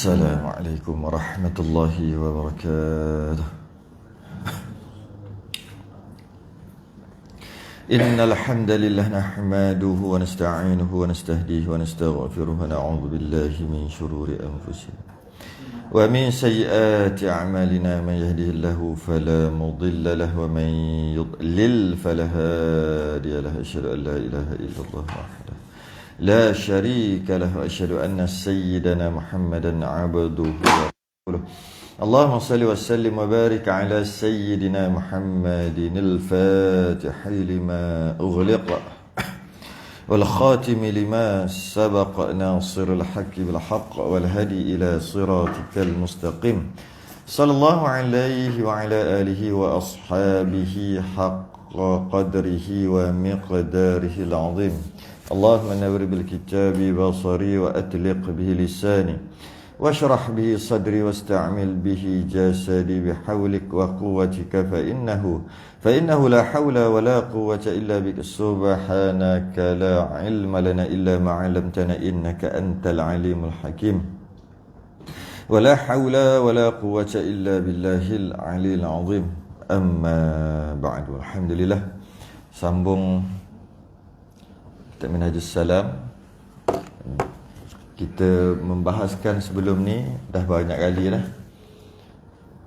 Assalamualaikum warahmatullahi wabarakatuh. Innal hamdalillah nahmaduhu wa nasta'inuhu wa nastahdihi wa nastaghfiruhu wa na'udzu billahi min shururi anfusina wa min sayyiati a'malina. Man yahdihillahu fala mudilla lahu wa man yudlil fala hadiya lahu. Asyhadu an la ilaha illallah wahdahu la syarika lahu wa asyhadu anna sayyidana Muhammadan 'abduhu wa rasuluh. Allahumma salli wa sallim wa barik ala sayyidina Muhammadin al-fatihi lima ughliqa wal khatimi lima sabaqa nasirul haqqi bil haqq wal hadi ila siratikal mustaqim. Sallallahu alaihi wa ala alihi wa ashabihi haqqa qadrihi wa miqdarihi al-'azim. Allahumma nawwir bil kitabi basari wa atliq bihi lisani washrah bihi sadri wasta'mil bihi jasadi bihawlik wa quwwatika fa innahu la hawla wa la quwwata illa bika. Subhanaka la ilma lana illa ma 'allamtana innaka antal alimul hakim. Wa la hawla wa la quwwata illa billahil aliyil azim. Amma ba'du. Alhamdulillah, sambung Minhajus Salam. Kita membahaskan sebelum ni dah banyak kali lah,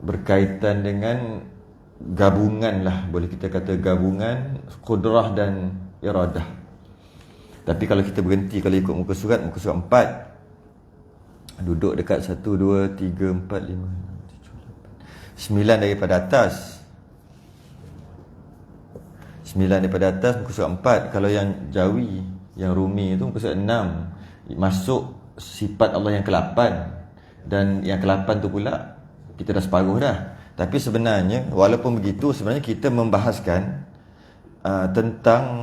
berkaitan dengan gabungan lah, boleh kita kata gabungan kudrah dan iradah. Tapi kalau kita berhenti, kalau ikut muka surat 4, duduk dekat 1, 2, 3, 4, 5, 6, 7, 8, 9 daripada atas. 9 daripada atas muka surat 4. Kalau yang Jawi, yang Rumi tu muka surat 6, masuk sifat Allah yang ke-8. Dan yang ke-8 tu pula kita dah separuh dah. Tapi sebenarnya walaupun begitu, sebenarnya kita membahaskan tentang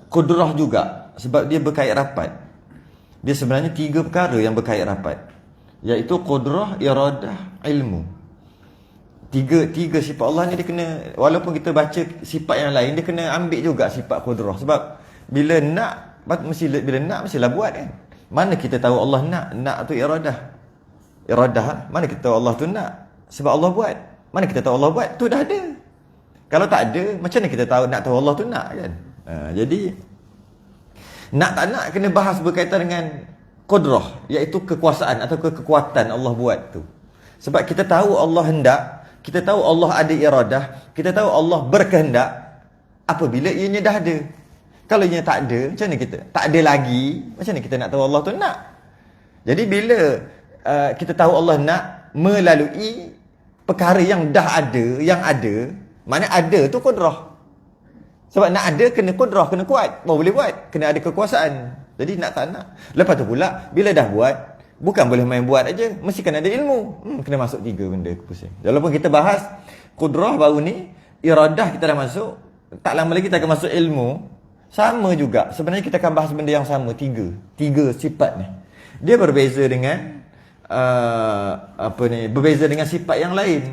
kudrah juga, sebab dia berkait rapat. Dia sebenarnya 3 perkara yang berkait rapat, iaitu kudrah, iradah, ilmu. Tiga sifat Allah ni dia kena, walaupun kita baca sifat yang lain, dia kena ambil juga sifat kudrah. Sebab bila nak, mestilah buat kan. Mana kita tahu Allah nak tu iradah. Mana kita tahu Allah tu nak? Sebab Allah buat. Mana kita tahu Allah buat? Tu dah ada. Kalau tak ada, macam mana kita tahu Allah tu nak kan? Jadi nak tak nak kena bahas berkaitan dengan kudrah, iaitu kekuasaan atau kekuatan Allah buat tu. Sebab kita tahu Allah hendak, kita tahu Allah ada iradah, kita tahu Allah berkehendak apabila ianya dah ada. Kalau ianya tak ada, macam mana kita? Tak ada lagi, macam mana kita nak tahu Allah tu nak? Jadi bila kita tahu Allah nak melalui perkara yang dah ada, yang ada, mana ada tu kudrah. Sebab nak ada kena kudrah, kena kuat, baru boleh buat, kena ada kekuasaan. Jadi nak tak nak. Lepas tu pula bila dah buat, bukan boleh main buat aja, mesti kena ada ilmu. Kena masuk 3 benda pusing. Walaupun kita bahas kudrah baru ni, iradah kita dah masuk, tak lama lagi kita akan masuk ilmu. Sama juga, sebenarnya kita akan bahas benda yang sama, 3 sifat ni. Dia berbeza dengan berbeza dengan sifat yang lain.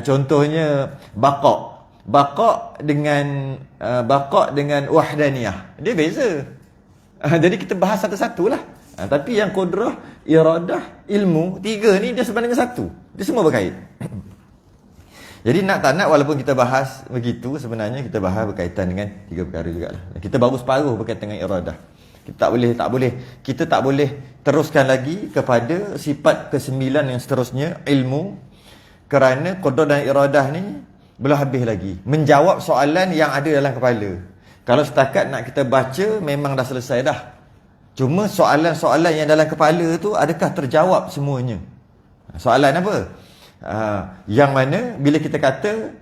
Contohnya baqa dengan wahdaniyah, dia beza. Jadi kita bahas satu-satulah. Tapi yang kudrah, iradah, ilmu, 3 ni dia sebenarnya satu. Dia semua berkait. Jadi nak tak nak, walaupun kita bahas begitu, sebenarnya kita bahas berkaitan dengan 3 perkara jugalah. Kita baru separuh berkaitan dengan iradah. Kita tak boleh teruskan lagi kepada sifat ke-9 yang seterusnya, ilmu. Kerana kudrah dan iradah ni belum habis lagi menjawab soalan yang ada dalam kepala. Kalau setakat nak kita baca, memang dah selesai dah. Cuma soalan-soalan yang dalam kepala tu, adakah terjawab semuanya? Soalan apa? Yang mana bila kita kata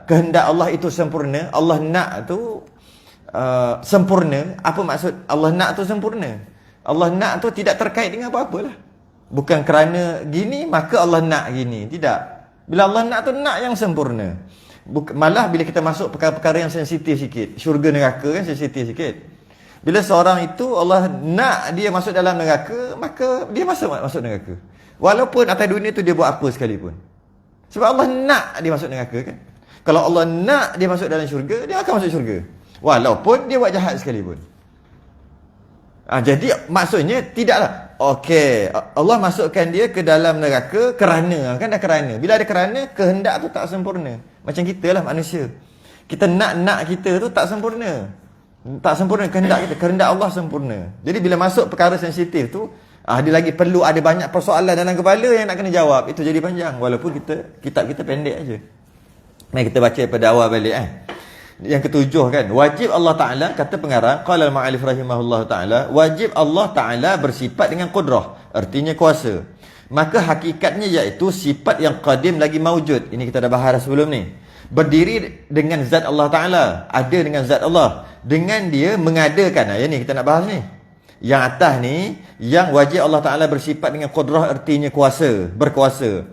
kehendak Allah itu sempurna, Allah nak tu sempurna. Apa maksud Allah nak tu sempurna? Allah nak tu tidak terkait dengan apa-apa lah. Bukan kerana gini maka Allah nak gini. Tidak. Bila Allah nak tu nak yang sempurna. Malah bila kita masuk perkara-perkara yang sensitif sikit, syurga neraka kan sensitif sikit. Bila seorang itu Allah nak dia masuk dalam neraka, maka dia masuk neraka. Walaupun atas dunia tu dia buat apa sekalipun. Sebab Allah nak dia masuk neraka kan. Kalau Allah nak dia masuk dalam syurga, dia akan masuk syurga. Walaupun dia buat jahat sekalipun. Jadi maksudnya tidaklah Okey, Allah masukkan dia ke dalam neraka kerana, kan dah kerana. Bila ada kerana, kehendak tu tak sempurna. Macam kita lah manusia. Kita nak kita tu tak sempurna. Tak sempurna kehendak kita. Kehendak Allah sempurna. Jadi bila masuk perkara sensitif tu, dia lagi perlu ada banyak persoalan dalam kepala yang nak kena jawab. Itu jadi panjang. Walaupun kitab kita pendek aja. Mari kita baca pada awal balik Yang ketujuh kan, wajib Allah Ta'ala, kata pengarang, qala al-ma'alif rahimahullah ta'ala, wajib Allah Ta'ala bersifat dengan qudrah, artinya kuasa. Maka hakikatnya iaitu sifat yang qadim lagi maujud. Ini kita dah bahas sebelum ni. Berdiri dengan zat Allah Ta'ala, ada dengan zat Allah, dengan dia mengadakan. Yang ni kita nak bahas ni. Yang atas ni, yang wajib Allah Ta'ala bersifat dengan qudrah, artinya kuasa, berkuasa.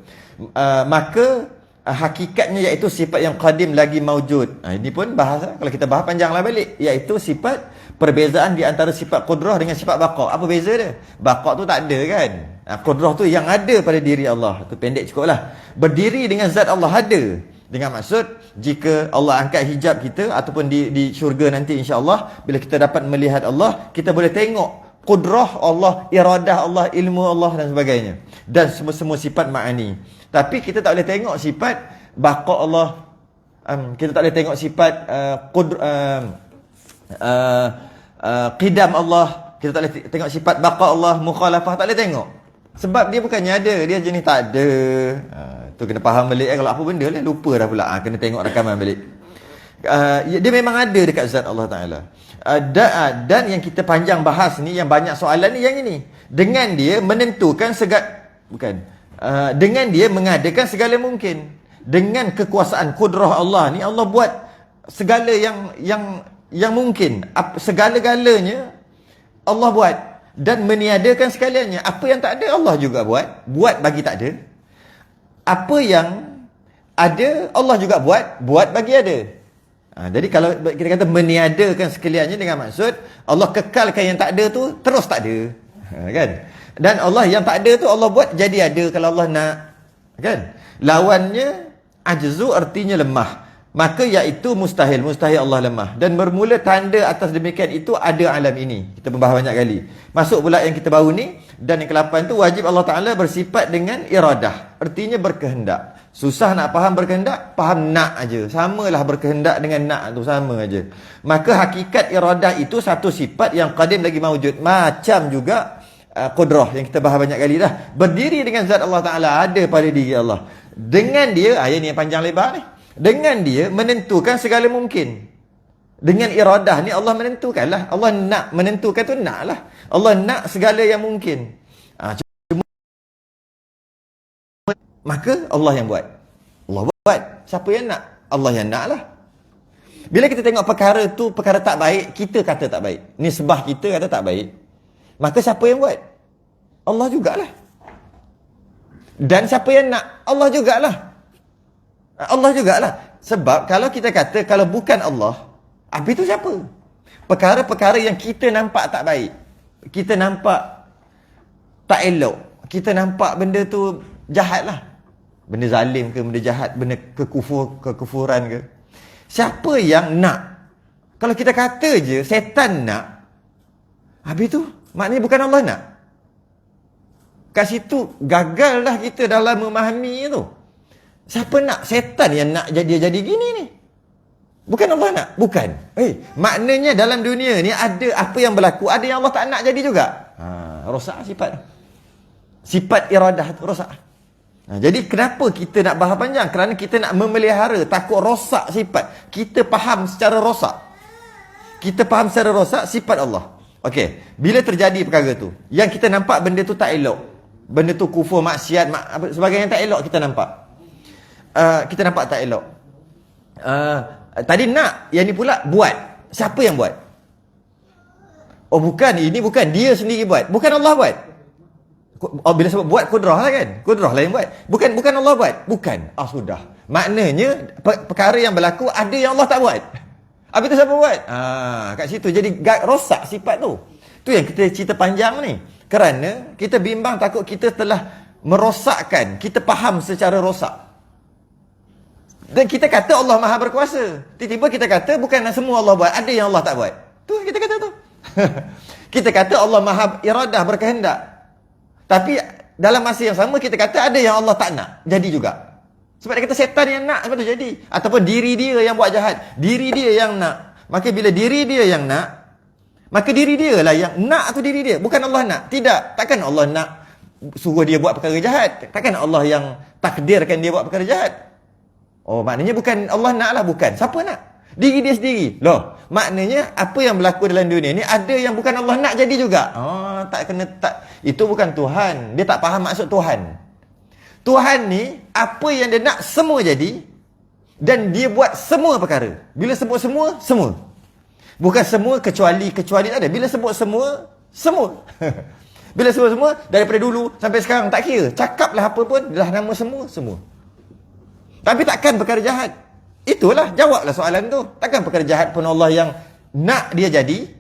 Maka hakikatnya iaitu sifat yang qadim lagi maujud. Ini pun bahasa, kalau kita bahas panjanglah balik, iaitu sifat perbezaan di antara sifat qudrah dengan sifat baqa'. Apa beza dia? Baqa' tu tak ada kan. Qudrah tu yang ada pada diri Allah. Tu pendek cukup lah. Berdiri dengan zat Allah ada. Dengan maksud, jika Allah angkat hijab kita ataupun di syurga nanti insya-Allah, bila kita dapat melihat Allah, kita boleh tengok qudrah Allah, iradah Allah, ilmu Allah dan sebagainya. Dan semua-semua sifat ma'ani. Tapi kita tak boleh tengok sifat baqa' Allah. Kita tak boleh tengok sifat qidam Allah. Kita tak boleh tengok sifat baqa' Allah, mukhalafah, tak boleh tengok. Sebab dia bukannya ada, dia jenis tak ada. Tu kena faham balik kalau apa benda lah, lupa dah pula. Kena tengok rakaman balik. Dia memang ada dekat zat Allah Ta'ala. Dan yang kita panjang bahas ni, yang banyak soalan ni, yang ini. Dengan dia menentukan dengan dia mengadakan segala mungkin. Dengan kekuasaan kudrah Allah ni, Allah buat segala yang mungkin. Segala-galanya Allah buat. Dan meniadakan sekaliannya. Apa yang tak ada, Allah juga buat. Buat bagi tak ada. Apa yang ada, Allah juga buat bagi ada. Jadi kalau kita kata meniadakan sekaliannya, dengan maksud Allah kekalkan yang tak ada tu terus tak ada. Kan? Dan Allah yang tak ada tu Allah buat jadi ada kalau Allah nak. Kan? Lawannya ajzu, artinya lemah. Maka iaitu mustahil Allah lemah. Dan bermula tanda atas demikian itu ada alam ini. Kita membahas banyak kali. Masuk pula yang kita baru ni. Dan yang ke-8 tu, wajib Allah Ta'ala bersifat dengan iradah, artinya berkehendak. Susah nak faham berkehendak, faham nak aja. Samalah berkehendak dengan nak tu, sama aja. Maka hakikat iradah itu satu sifat yang qadim lagi maujud. Macam juga qudrah yang kita bahas banyak kali dah. Berdiri dengan zat Allah Ta'ala, ada pada diri Allah. Dengan dia, ayat ni yang panjang lebar ni. Dengan dia menentukan segala mungkin. Dengan iradah ni Allah menentukanlah. Allah nak menentukan tu nak lah. Allah nak segala yang mungkin. Maka Allah yang buat. Allah buat. Siapa yang nak? Allah yang nak lah. Bila kita tengok perkara tu, perkara tak baik, kita kata tak baik. Nisbah kita kata tak baik. Maka siapa yang buat? Allah jugalah. Dan siapa yang nak? Allah jugalah. Allah jugalah. Sebab kalau kita kata, kalau bukan Allah, habis tu siapa? Perkara-perkara yang kita nampak tak baik. Kita nampak tak elok. Kita nampak benda tu jahat lah. Benda zalim ke, benda jahat, benda kekufuran ke. Siapa yang nak? Kalau kita kata je, setan nak, habis tu, maknanya bukan Allah nak. Kat situ, gagal dah kita dalam memahami tu. Siapa nak? Setan yang nak jadi gini ni. Bukan Allah nak? Bukan. Maknanya dalam dunia ni ada apa yang berlaku, ada yang Allah tak nak jadi juga. Rosak sifat. Sifat iradah tu rosak. Jadi kenapa kita nak bahas panjang? Kerana kita nak memelihara, takut rosak sifat. Kita faham secara rosak. Kita faham secara rosak sifat Allah. Okey, bila terjadi perkara tu, yang kita nampak benda tu tak elok. Benda tu kufur, maksiat, sebagainya tak elok kita nampak. Kita nampak tak elok. Tadi nak, yang ni pula buat. Siapa yang buat? Oh bukan, ini bukan dia sendiri buat. Bukan Allah buat. Bila sebut buat, kudrah lah kan. Kudrah lah yang buat. Bukan Allah buat. Bukan. Sudah. Maknanya perkara yang berlaku ada yang Allah tak buat. Habis tu siapa buat? Kat situ jadi rosak sifat tu. Tu yang kita cerita panjang ni. Kerana kita bimbang, takut kita telah merosakkan. Kita faham secara rosak. Dan kita kata Allah Maha Berkuasa. Tiba-tiba kita kata bukan semua Allah buat, ada yang Allah tak buat. Tu kita kata tu. Kita kata Allah Maha Iradah, berkehendak. Tapi dalam masa yang sama kita kata ada yang Allah tak nak, jadi juga. Sebab dia kata setan yang nak, sebab tu jadi. Ataupun diri dia yang buat jahat, diri dia yang nak. Maka bila diri dia yang nak, maka diri dia lah yang nak atau diri dia. Bukan Allah nak. Tidak. Takkan Allah nak suruh dia buat perkara jahat. Takkan Allah yang takdirkan dia buat perkara jahat. Oh, maknanya bukan Allah nak lah. Bukan. Siapa nak? Diri dia sendiri. Loh, maknanya apa yang berlaku dalam dunia ni ada yang bukan Allah nak jadi juga. Oh, tak kena tak. Itu bukan Tuhan. Dia tak faham maksud Tuhan. Tuhan ni apa yang dia nak semua jadi dan dia buat semua perkara. Bila sebut semua, semua. Bukan semua kecuali tak ada. Bila sebut semua, semua. Bila sebut semua daripada dulu sampai sekarang tak kira. Cakaplah apa pun dah nama semua, semua. Tapi takkan perkara jahat. Itulah, jawablah soalan tu. Takkan perkara jahat pun Allah yang nak dia jadi.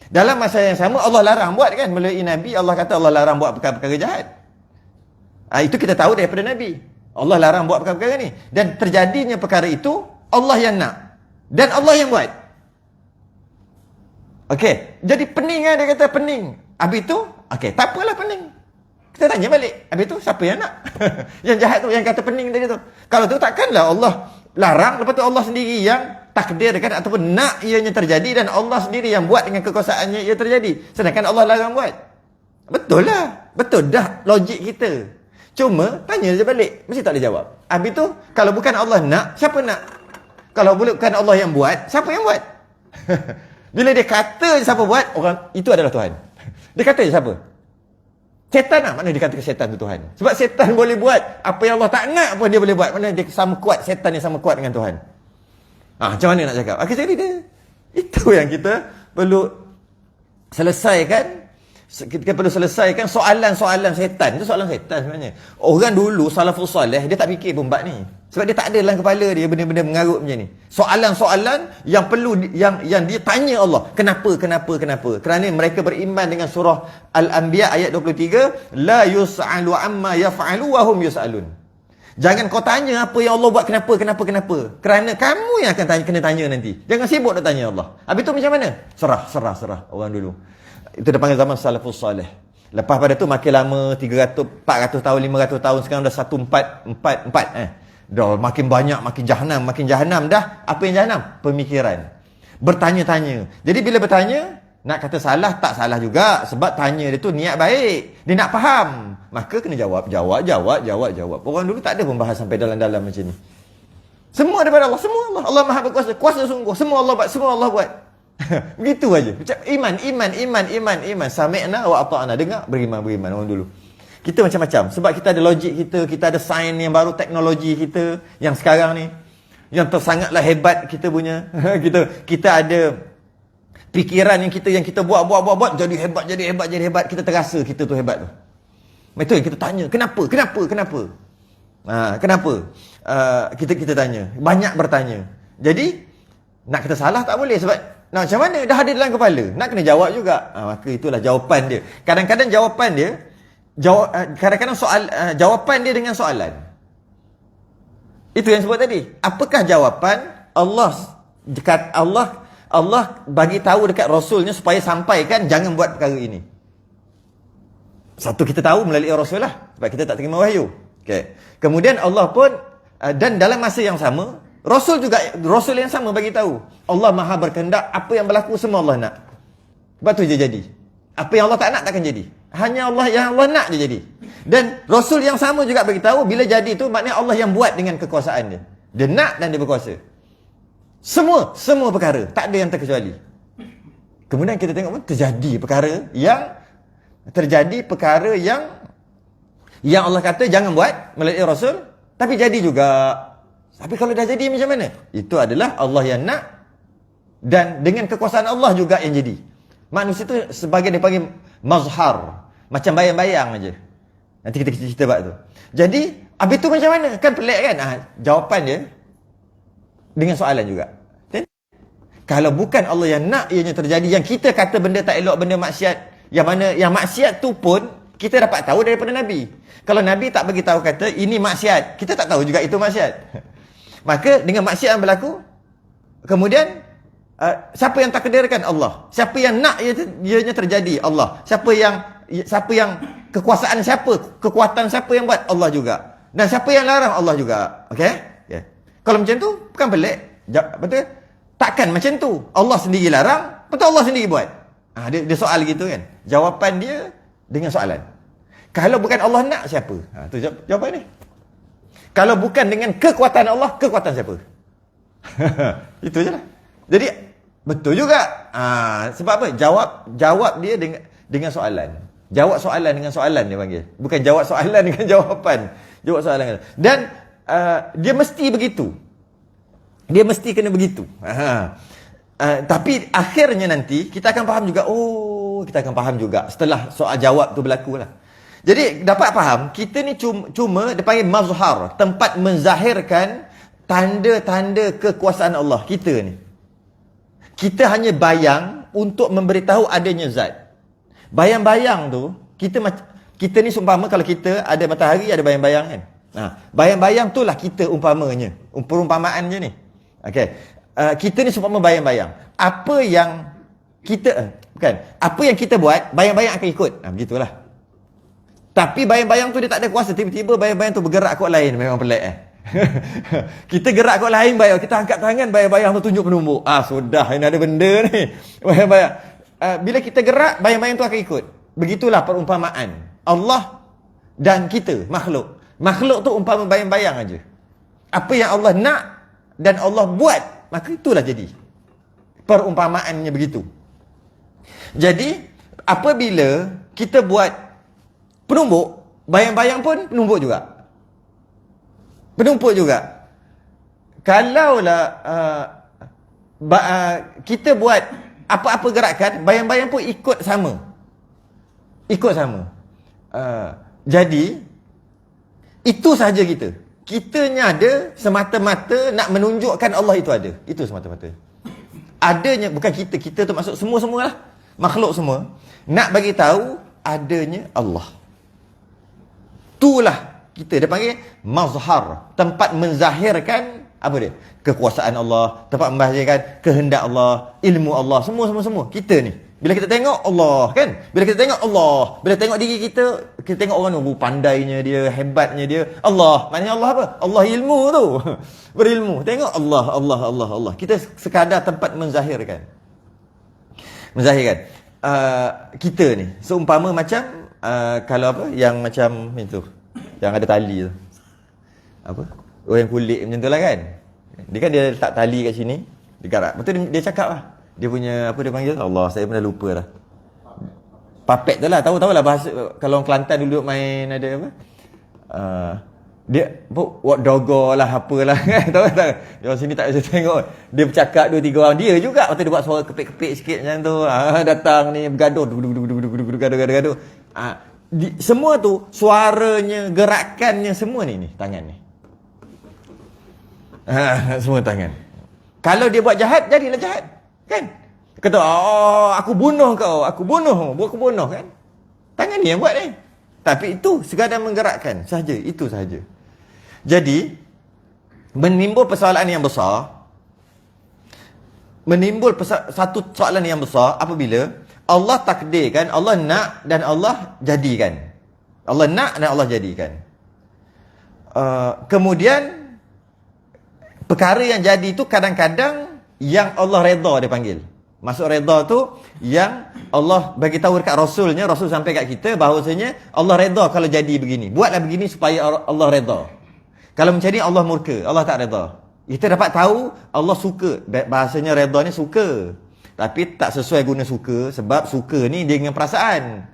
Dalam masa yang sama Allah larang buat kan. Melalui Nabi Allah kata Allah larang buat perkara-perkara jahat. Itu kita tahu daripada Nabi. Allah larang buat perkara-perkara ni. Dan terjadinya perkara itu Allah yang nak. Dan Allah yang buat. Okey, jadi pening kan dia kata pening. Habis tu, okey, tak apalah pening. Kita tanya balik. Habis tu siapa yang nak? Yang jahat tu yang kata pening tadi tu. Kalau tu takkanlah Allah larang, lepas tu Allah sendiri yang takdirkan ataupun nak ianya terjadi dan Allah sendiri yang buat dengan kekuasaannya ia terjadi. Sedangkan Allah larang buat. Betul lah. Betul dah logik kita. Cuma tanya je balik, mesti tak boleh jawab. Habis tu kalau bukan Allah nak, siapa nak? Kalau bukan Allah yang buat, siapa yang buat? Bila dia kata siapa buat, orang itu adalah Tuhan. Dia kata je siapa? Setan lah. Mana dia kata setan tu Tuhan? Sebab setan boleh buat apa yang Allah tak nak pun dia boleh buat. Mana dia sama kuat, setan yang sama kuat dengan Tuhan. Macam mana nak cakap? Jadi dia, itu yang kita perlu selesaikan. Kita perlu selesaikan soalan-soalan setan. Itu soalan setan sebenarnya. Orang dulu salafus soleh dia tak fikir pun bab ni. Sebab dia tak ada dalam kepala dia benda-benda mengarut macam ni. Soalan-soalan yang perlu yang dia tanya Allah. Kenapa? Kerana mereka beriman dengan surah Al-Anbiya ayat 23, la yus'alu amma yaf'alu wa hum yus'alun. Jangan kau tanya apa yang Allah buat kenapa. Kerana kamu yang akan kena tanya nanti. Jangan sibuk nak tanya Allah. Habis tu macam mana? Serah orang dulu. Itu dia panggil zaman salafus salih. Lepas pada tu makin lama 300, 400 tahun, 500 tahun, sekarang dah 1444 dah makin banyak, makin jahanam dah. Apa yang jahanam? Pemikiran. Bertanya-tanya. Jadi bila bertanya, nak kata salah tak salah juga sebab tanya dia tu niat baik. Dia nak faham. Maka kena jawab. Orang dulu tak ada pembahas sampai dalam-dalam macam ni. Semua daripada Allah, semua Allah. Allah Maha berkuasa, kuasa sungguh. Semua Allah buat. Begitu aja. Macam iman. Sami'na wa ata'na. Dengar, beriman orang dulu. Kita macam-macam. Sebab kita ada logik kita ada sains yang baru, teknologi kita yang sekarang ni. Yang sangatlah hebat kita punya. kita ada pikiran yang kita buat jadi hebat. Kita terasa kita tu hebat tu. Betul, kita tanya, kenapa? Kenapa? Kita tanya. Banyak bertanya. Jadi, nak kata salah tak boleh sebab nak macam mana? Dah ada dalam kepala. Nak kena jawab juga. Maka itulah jawapan dia. Kadang-kadang jawapan dia jawapan dia dengan soalan. Itu yang sebut tadi. Apakah jawapan Allah bagi tahu dekat Rasulnya supaya sampaikan jangan buat perkara ini. Satu kita tahu melalui Rasul lah. Sebab kita tak terima wahyu. Okay. Kemudian Allah pun dan dalam masa yang sama Rasul yang sama bagi tahu. Allah Maha berkehendak, apa yang berlaku semua Allah nak. Sebab tu je jadi. Apa yang Allah tak nak takkan jadi. Hanya Allah yang Allah nak je jadi. Dan Rasul yang sama juga bagi tahu bila jadi tu maknanya Allah yang buat dengan kekuasaan dia. Dia nak dan dia berkuasa. Semua perkara, tak ada yang terkecuali. Kemudian kita tengok pun terjadi perkara yang Allah kata jangan buat melalui Rasul, tapi jadi juga. Tapi kalau dah jadi macam mana? Itu adalah Allah yang nak dan dengan kekuasaan Allah juga yang jadi. Manusia tu sebagai dia panggil mazhar. Macam bayang-bayang aja. Nanti kita cerita bab tu. Jadi, habis tu macam mana? Kan pelik kan? Jawapan dia dengan soalan juga. Kalau bukan Allah yang nak ianya terjadi, yang kita kata benda tak elok, benda maksiat, yang maksiat tu pun kita dapat tahu daripada Nabi. Kalau Nabi tak bagi tahu kata ini maksiat, kita tak tahu juga itu maksiat. Maka dengan maksiat yang berlaku, kemudian siapa yang takdirkan? Allah. Siapa yang nak ianya terjadi? Allah. Siapa yang kekuasaan siapa, kekuatan siapa yang buat? Allah juga. Dan siapa yang larang? Allah juga. Okey? Yeah. Kalau macam tu bukan pelik. Betul? Takkan macam tu. Allah sendiri larang, betul Allah sendiri buat. Dia soal gitu kan. Jawapan dia dengan soalan. Kalau bukan Allah nak, siapa? Tu jawapan ni. Kalau bukan dengan kekuatan Allah, kekuatan siapa? Itu je lah. Jadi betul juga. Sebab apa? Jawab dia dengan soalan. Jawab soalan dengan soalan dia panggil. Bukan jawab soalan dengan jawapan. Jawab soalan dengan. Dan dia mesti begitu. Dia mesti kena begitu. Tapi akhirnya nanti kita akan faham juga. Kita akan faham juga setelah soal jawab tu berlaku lah. Jadi dapat faham, kita ni cuma dia panggil mazhar, tempat menzahirkan tanda-tanda kekuasaan Allah. Kita ni, kita hanya bayang untuk memberitahu adanya zat. Bayang-bayang tu, kita ni seumpama kalau kita ada matahari, ada bayang-bayang kan. Bayang-bayang tu lah kita umpamanya. Perumpamaan je ni. Okey. Kita ni seumpama bayang-bayang. Apa yang kita buat, bayang-bayang akan ikut. Begitulah. Tapi bayang-bayang tu dia tak ada kuasa. Tiba-tiba bayang-bayang tu bergerak kot lain. Memang pelik Kita gerak kot lain bayang. Kita angkat tangan, bayang-bayang tu tunjuk penumbuk. Sudah, ini ada benda ni. Bayang-bayang. Bila kita gerak, bayang-bayang tu akan ikut. Begitulah perumpamaan Allah dan kita, makhluk. Makhluk tu umpama bayang-bayang aja. Apa yang Allah nak dan Allah buat, maka itulah jadi. Perumpamaannya begitu. Jadi, apabila kita buat penumbuk, bayang-bayang pun penumbuk juga. Penumbuk juga. Kalaulah kita buat apa-apa gerakan, bayang-bayang pun ikut sama. Ikut sama. Jadi, itu sahaja kita. Kitanya ada semata-mata nak menunjukkan Allah itu ada. Itu semata-mata. Adanya, bukan kita. Kita tu maksud semua-semua lah. Makhluk semua. Nak bagi tahu adanya Allah. Itulah kita. Dia panggil mazhar. Tempat menzahirkan apa dia? Kekuasaan Allah. Tempat menzahirkan kehendak Allah. Ilmu Allah. Semua. Kita ni. Bila kita tengok Allah kan? Bila kita tengok Allah. Bila tengok diri kita. Kita tengok orang tu. Pandainya dia. Hebatnya dia. Allah. Maknanya Allah apa? Allah ilmu tu. Berilmu. Tengok Allah. Kita sekadar tempat menzahirkan. Kita ni. Seumpama macam kalau apa yang macam itu yang ada tali tu, apa yang kulit macam tu lah kan, dia letak tali kat sini, dia garap. Betul dia cakap lah, dia punya apa dia panggil, Allah saya pun dah lupa dah, papet tu lah, tahu-tahulah bahasa. Kalau orang Kelantan dulu main ada apa, dia buat dogo lah apalah kan, tahu tak? Di sini tak bisa tengok. Dia bercakap 2-3 orang dia juga, waktu dia buat suara kepik-kepik sikit macam tu. Datang ni bergaduh, gaduh. Semua tu suaranya, gerakannya semua ni tangan ni. Semua tangan. Kalau dia buat jahat, jadilah jahat. Kan? Dia kata, aku bunuh kau, aku bunuh kan? Tangan ni yang buat ni. Tapi itu sekadar menggerakkan sahaja, itu sahaja. Jadi, menimbul persoalan yang besar. Satu soalan yang besar apabila Allah takdirkan, Allah nak dan Allah jadikan. Allah nak dan Allah jadikan. Kemudian, perkara yang jadi itu kadang-kadang yang Allah redha dia panggil. Maksud redha tu yang Allah bagi tahu dekat Rasulnya, Rasul sampai kat kita bahawasanya Allah redha kalau jadi begini. Buatlah begini supaya Allah redha. Kalau macam ni Allah murka, Allah tak redha. Kita dapat tahu Allah suka. Bahasanya redha ni suka. Tapi tak sesuai guna suka, sebab suka ni dia dengan perasaan.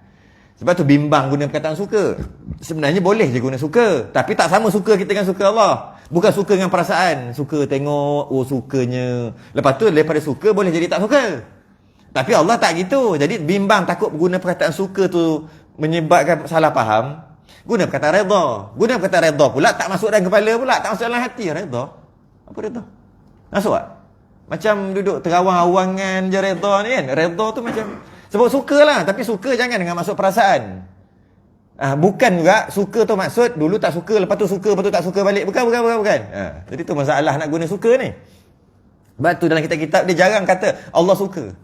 Sebab tu bimbang guna perkataan suka. Sebenarnya boleh je guna suka, tapi tak sama suka kita dengan suka Allah. Bukan suka dengan perasaan. Suka tengok, sukanya. Lepas tu daripada suka boleh jadi tak suka. Tapi Allah tak gitu. Jadi bimbang, takut guna perkataan suka tu menyebabkan salah faham. Guna perkataan redha. Guna perkataan redha pula tak masuk dalam kepala pula, tak masuk dalam hati. Redha? Apa redha? Masuk tak? Macam duduk terawang-awangan je redha ni kan. Redha tu macam sebab suka lah, tapi suka jangan dengan maksud perasaan. Bukan juga suka tu maksud dulu tak suka, lepas tu suka, lepas tu tak suka balik. Bukan. Jadi tu masalah nak guna suka ni. Sebab tu dalam kitab-kitab dia jarang kata Allah suka.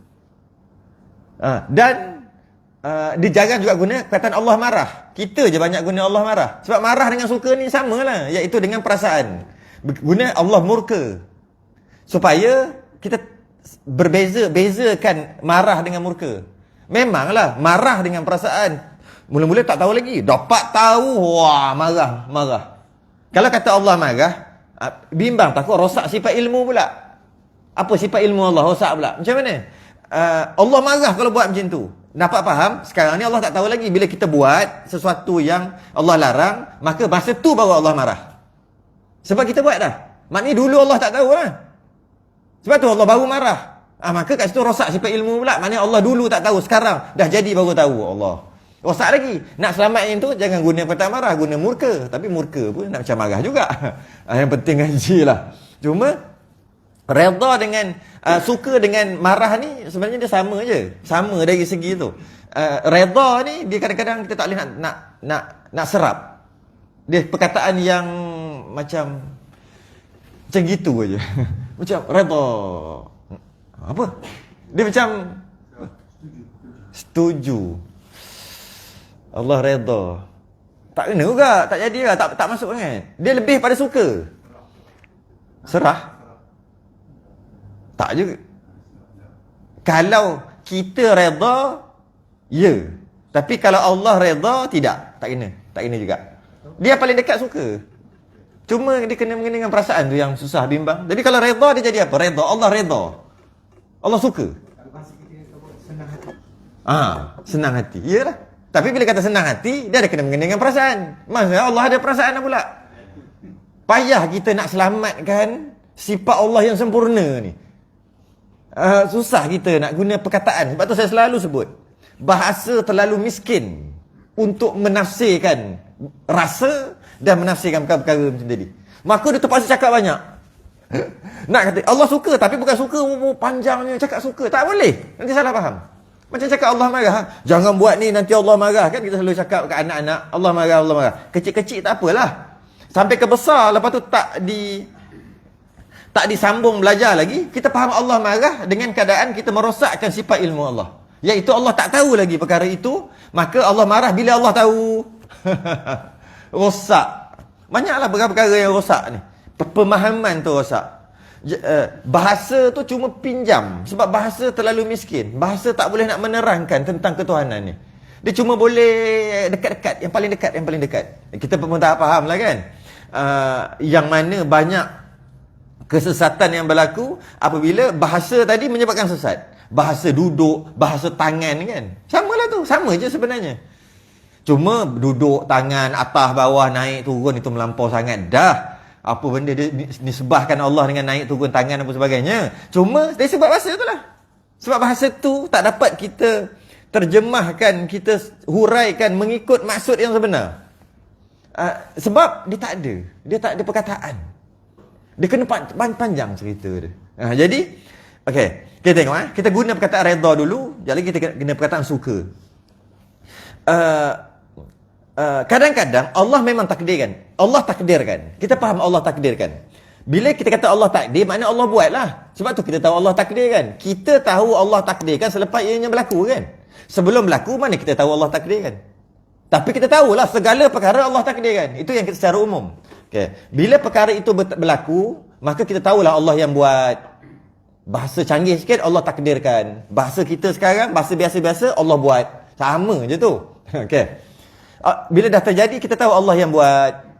Dan dia jarang juga guna perkataan Allah marah. Kita je banyak guna Allah marah. Sebab marah dengan suka ni samalah, iaitu dengan perasaan. Guna Allah murka. Supaya kita bezakan marah dengan murka. Memanglah marah dengan perasaan. Mula-mula tak tahu lagi. Dapat tahu, wah marah. Kalau kata Allah marah, bimbang takut rosak sifat ilmu pula. Apa sifat ilmu Allah rosak pula? Macam mana? Allah marah kalau buat macam tu. Dapat faham? Sekarang ni Allah tak tahu lagi. Bila kita buat sesuatu yang Allah larang, maka masa tu baru Allah marah. Sebab kita buat dah. Maknanya dulu Allah tak tahu lah. Sebab tu Allah baru marah. Maka kat situ rosak sifat ilmu pula. Maknanya Allah dulu tak tahu, sekarang dah jadi baru tahu Allah. Rosak lagi. Nak selamat yang tu, jangan guna perkataan marah, guna murka. Tapi murka pun nak macam marah juga. Yang penting ngaji lah. Cuma redha dengan suka dengan marah ni sebenarnya dia sama je. Sama dari segi tu. Redha ni dia kadang-kadang kita tak boleh nak serap. Dia perkataan yang macam gitu aja. Macam redha. Apa? Dia macam setuju. Allah redha. Tak kena juga, tak jadi lah, tak masuk kan. Dia lebih pada suka. Serah. Tak juga. Kalau kita redha, ya. Tapi kalau Allah redha, tidak. Tak kena juga. Dia paling dekat suka. Cuma dia kena mengenai dengan perasaan tu yang susah bimbang. Jadi kalau redha dia jadi apa? Redha. Allah redha. Allah suka. Senang hati. Iyalah. Tapi bila kata senang hati, dia ada kena mengenai dengan perasaan. Maksudnya Allah ada perasaan pula. Payah kita nak selamatkan sifat Allah yang sempurna ni. Susah kita nak guna perkataan. Sebab tu saya selalu sebut, bahasa terlalu miskin untuk menafsirkan rasa dan menafsirkan perkara-perkara macam tadi. Maka dia terpaksa cakap banyak. Nak kata Allah suka, tapi bukan suka panjangnya cakap suka. Tak boleh. Nanti salah faham. Macam cakap Allah marah. Jangan buat ni nanti Allah marah. Kan kita selalu cakap kat anak-anak, Allah marah. Kecil-kecil tak apalah. Sampai ke besar, lepas tu tak disambung belajar lagi, kita faham Allah marah dengan keadaan kita merosakkan sifat ilmu Allah. Iaitu Allah tak tahu lagi perkara itu, maka Allah marah bila Allah tahu. Rosak. Banyaklah perkara-perkara yang rosak ni. Pemahaman tu rosak. Bahasa tu cuma pinjam. Sebab bahasa terlalu miskin. Bahasa tak boleh nak menerangkan tentang ketuhanan ni. Dia cuma boleh dekat-dekat. Yang paling dekat. Kita pun tak faham lah kan. Yang mana banyak kesesatan yang berlaku apabila bahasa tadi menyebabkan sesat. Bahasa duduk, bahasa tangan kan. Sama lah tu. Sama je sebenarnya. Cuma duduk, tangan, atas, bawah, naik, turun itu melampau sangat. Dah. Apa benda dia disebahkan Allah dengan naik, turun tangan apa sebagainya. Cuma dari sebab bahasa tu lah. Sebab bahasa tu tak dapat kita terjemahkan, kita huraikan mengikut maksud yang sebenar. Sebab dia tak ada. Dia tak ada perkataan. Dia kena panjang cerita dia. Jadi, okey. Kita tengok. Kita guna perkataan redha dulu. Jadi kita guna perkataan suka. Kadang-kadang Allah memang takdirkan. Allah takdirkan. Kita faham Allah takdirkan. Bila kita kata Allah takdir, maknanya Allah buatlah. Sebab tu kita tahu Allah takdirkan. Kita tahu Allah takdirkan selepas ianya berlaku kan. Sebelum berlaku, mana kita tahu Allah takdirkan. Tapi kita tahulah segala perkara Allah takdirkan. Itu yang kita secara umum. Okay. Bila perkara itu berlaku, maka kita tahulah Allah yang buat. Bahasa canggih sikit, Allah takdirkan. Bahasa kita sekarang, bahasa biasa-biasa, Allah buat. Sama je tu. Okay. Bila dah terjadi, kita tahu Allah yang buat.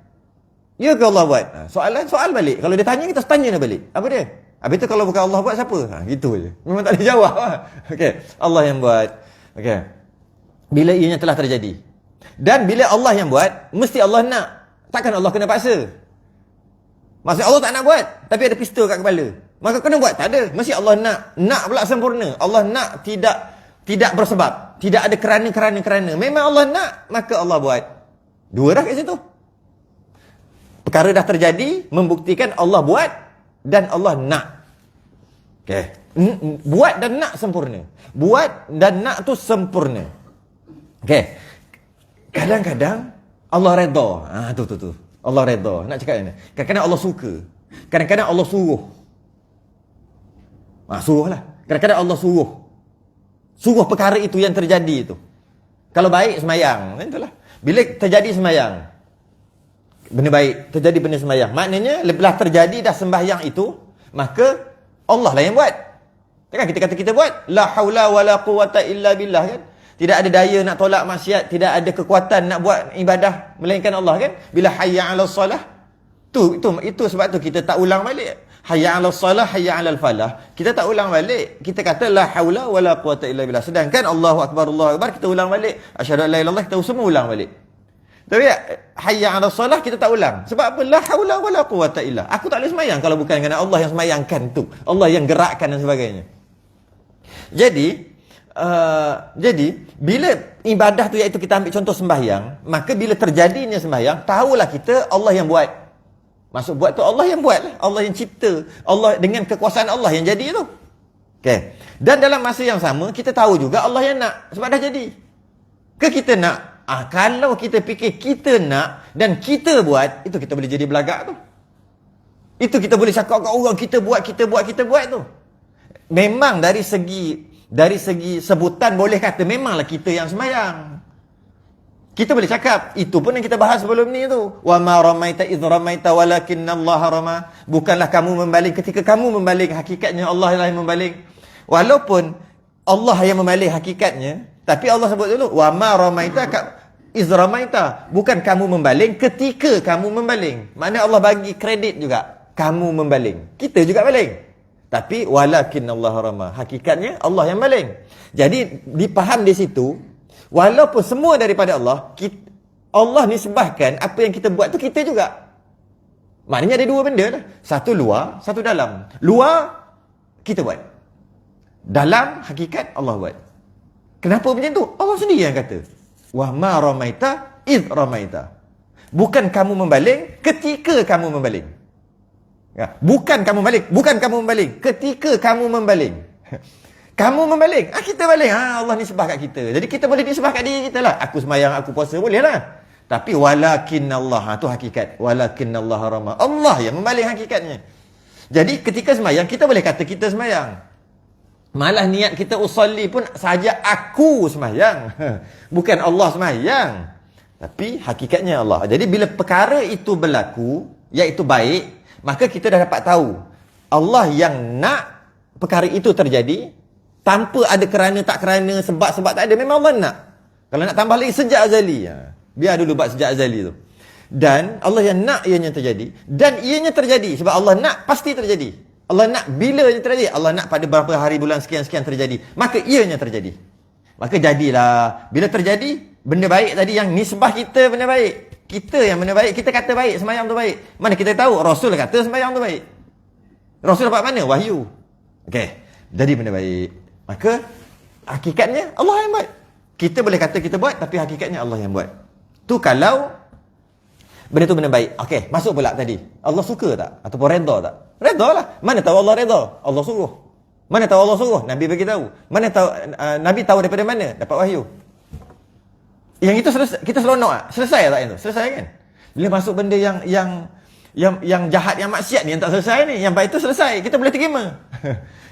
Ya ke Allah buat? Soal balik. Kalau dia tanya, kita tanya dia balik. Apa dia? Habis tu kalau bukan Allah buat, siapa? Gitu je. Memang tak boleh jawab. Okay. Allah yang buat. Okay. Bila ianya telah terjadi. Dan bila Allah yang buat, mesti Allah nak. Takkan Allah kena paksa. Maksudnya Allah tak nak buat, tapi ada pistol kat kepala. Maka kena buat? Tak ada. Mesti Allah nak. Nak pula sempurna. Allah nak tidak bersebab. Tidak ada kerana. Memang Allah nak, maka Allah buat. Dua dah kat situ. Perkara dah terjadi, membuktikan Allah buat dan Allah nak. Okay. Buat dan nak sempurna. Buat dan nak tu sempurna. Okay. Kadang-kadang Allah redha. Tu. Allah redha. Nak cakap ni. Kadang-kadang Allah suka. Kadang-kadang Allah suruh. Suruh lah. Kadang-kadang Allah suruh perkara itu yang terjadi itu. Kalau baik semayang, itulah. Bila terjadi semayang, benda baik, terjadi benda semayang, maknanya lepas terjadi dah sembahyang itu, maka Allah lah yang buat. Takkan kita kata kita buat? La haula wala quwata illa billah, kan? Tidak ada daya nak tolak maksiat, tidak ada kekuatan nak buat ibadah melainkan Allah, kan? Bila hayya 'alas salah, itu sebab tu kita tak ulang balik. Hayya 'alas salah, hayya 'alal falah. Kita tak ulang balik. Kita kata la haula wala quwata illa billah. Sedangkan Allahu akbar, Allahu akbar kita ulang balik. Asyhadu an la ilaha illallah kita semua ulang balik. Tapi hayya 'alas salah kita tak ulang. Sebab apa? La haula wala quwata illa. Aku tak boleh semayang kalau bukan kerana Allah yang semayangkan tu. Allah yang gerakkan dan sebagainya. Jadi bila ibadah tu iaitu kita ambil contoh sembahyang, maka bila terjadinya sembahyang, tahulah kita Allah yang buat. Maksud buat tu Allah yang buat lah. Allah yang cipta. Allah dengan kekuasaan Allah yang jadi tu. Okay. Dan dalam masa yang sama, kita tahu juga Allah yang nak. Sebab dah jadi. Ke kita nak? Kalau kita fikir kita nak dan kita buat, itu kita boleh jadi belagak tu. Itu kita boleh cakap kat orang, kita buat tu. Memang dari segi sebutan boleh kata memanglah kita yang sembahyang. Kita boleh cakap, itu pun yang kita bahas sebelum ni tu. Wa ma ramaita idh ramaita walakinnallaha rama. Bukanlah kamu membaling ketika kamu membaling, hakikatnya Allah lah yang membaling. Walaupun Allah yang membaling hakikatnya, tapi Allah sebut dulu wa ma ramaita idh ramaita. Bukan kamu membaling ketika kamu membaling. Maknanya Allah bagi kredit juga. Kamu membaling. Kita juga baling. Tapi walakinnallaha rama. Hakikatnya Allah yang baling. Jadi dipaham di situ, walaupun semua daripada Allah, Allah nisbahkan apa yang kita buat tu kita juga. Maknanya ada dua benda lah. Satu luar, satu dalam. Luar kita buat. Dalam hakikat Allah buat. Kenapa macam tu? Allah sendiri yang kata. Wa ma ramaita idh ramaita. Bukan kamu membaling ketika kamu membaling. Ya, bukan kamu membaling ketika kamu membaling. Kamu membaling, kita baling. Allah nisbah kat kita. Jadi kita boleh nisbah kat diri kita lah. Aku semayang, aku puasa, boleh lah. Tapi walakinnallah, tu hakikat. Walakinnallaha rama. Allah yang membaling hakikatnya. Jadi ketika semayang, kita boleh kata kita semayang. Malah niat kita usalli pun saja aku semayang. Bukan Allah semayang. Tapi hakikatnya Allah. Jadi bila perkara itu berlaku, iaitu baik, maka kita dah dapat tahu Allah yang nak perkara itu terjadi tanpa ada kerana tak kerana, sebab tak ada. Memang Allah nak. Kalau nak tambah lagi sejak azali, biar dulu bab sejak azali tu. Dan Allah yang nak ianya terjadi, dan ianya terjadi sebab Allah nak, pasti terjadi. Allah nak bila ianya terjadi, Allah nak pada berapa hari bulan sekian-sekian terjadi, maka ianya terjadi. Maka jadilah. Bila terjadi benda baik tadi, yang nisbah kita benda baik, kita yang benda baik, kita kata baik, sembahyang tu baik. Mana kita tahu? Rasul kata sembahyang tu baik. Rasul dapat mana? Wahyu. Okey. Jadi benda baik. Maka hakikatnya Allah yang buat. Kita boleh kata kita buat, tapi hakikatnya Allah yang buat. Tu kalau benda tu benda baik. Okey, masuk pula tadi. Allah suka tak? Ataupun redha tak? Redha lah. Mana tahu Allah redha? Allah suruh. Mana tahu Allah suruh? Nabi bagi tahu. Mana tahu Nabi tahu daripada mana? Dapat wahyu. Yang itu selesai, kita seronok tak? Selesai tak yang tu? Selesai kan? Bila masuk benda yang jahat, yang maksiat ni, yang tak selesai ni, yang baik tu selesai, kita boleh terima.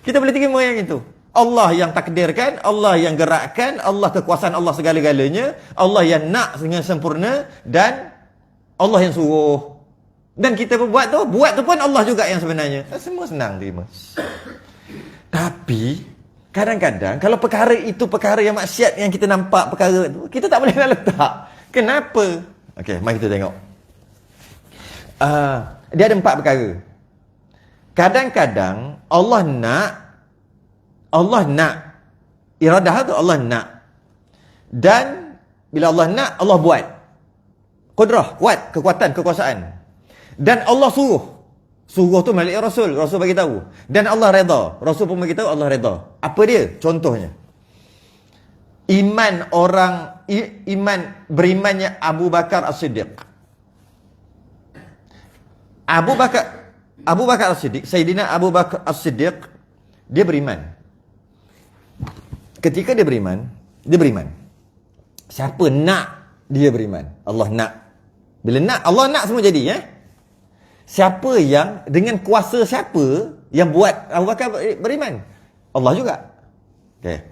Kita boleh terima yang itu. Allah yang takdirkan, Allah yang gerakkan, Allah kekuasaan Allah segala-galanya, Allah yang nak dengan sempurna, dan Allah yang suruh. Dan kita buat tu pun Allah juga yang sebenarnya. Semua senang terima. Tapi kadang-kadang kalau perkara itu perkara yang maksiat, yang kita nampak perkara itu, kita tak boleh nak letak. Kenapa? Okey, mari kita tengok. Dia ada 4 perkara. Kadang-kadang Allah nak. Iradah tu Allah nak. Dan bila Allah nak, Allah buat. Qudrah, kuat, kekuatan, kekuasaan. Dan Allah suruh. Suruh tu melalui Rasul. Rasul bagi tahu. Dan Allah redha. Rasul pun bagi tahu Allah redha. Apa dia? Contohnya. Iman berimannya Abu Bakar As-Siddiq. Abu Bakar As-Siddiq, Sayyidina Abu Bakar As-Siddiq, dia beriman. Ketika dia beriman. Siapa nak, dia beriman. Allah nak. Bila nak, Allah nak semua jadi, Siapa yang, dengan kuasa siapa yang buat Abu Bakar beriman? Allah juga. Okay.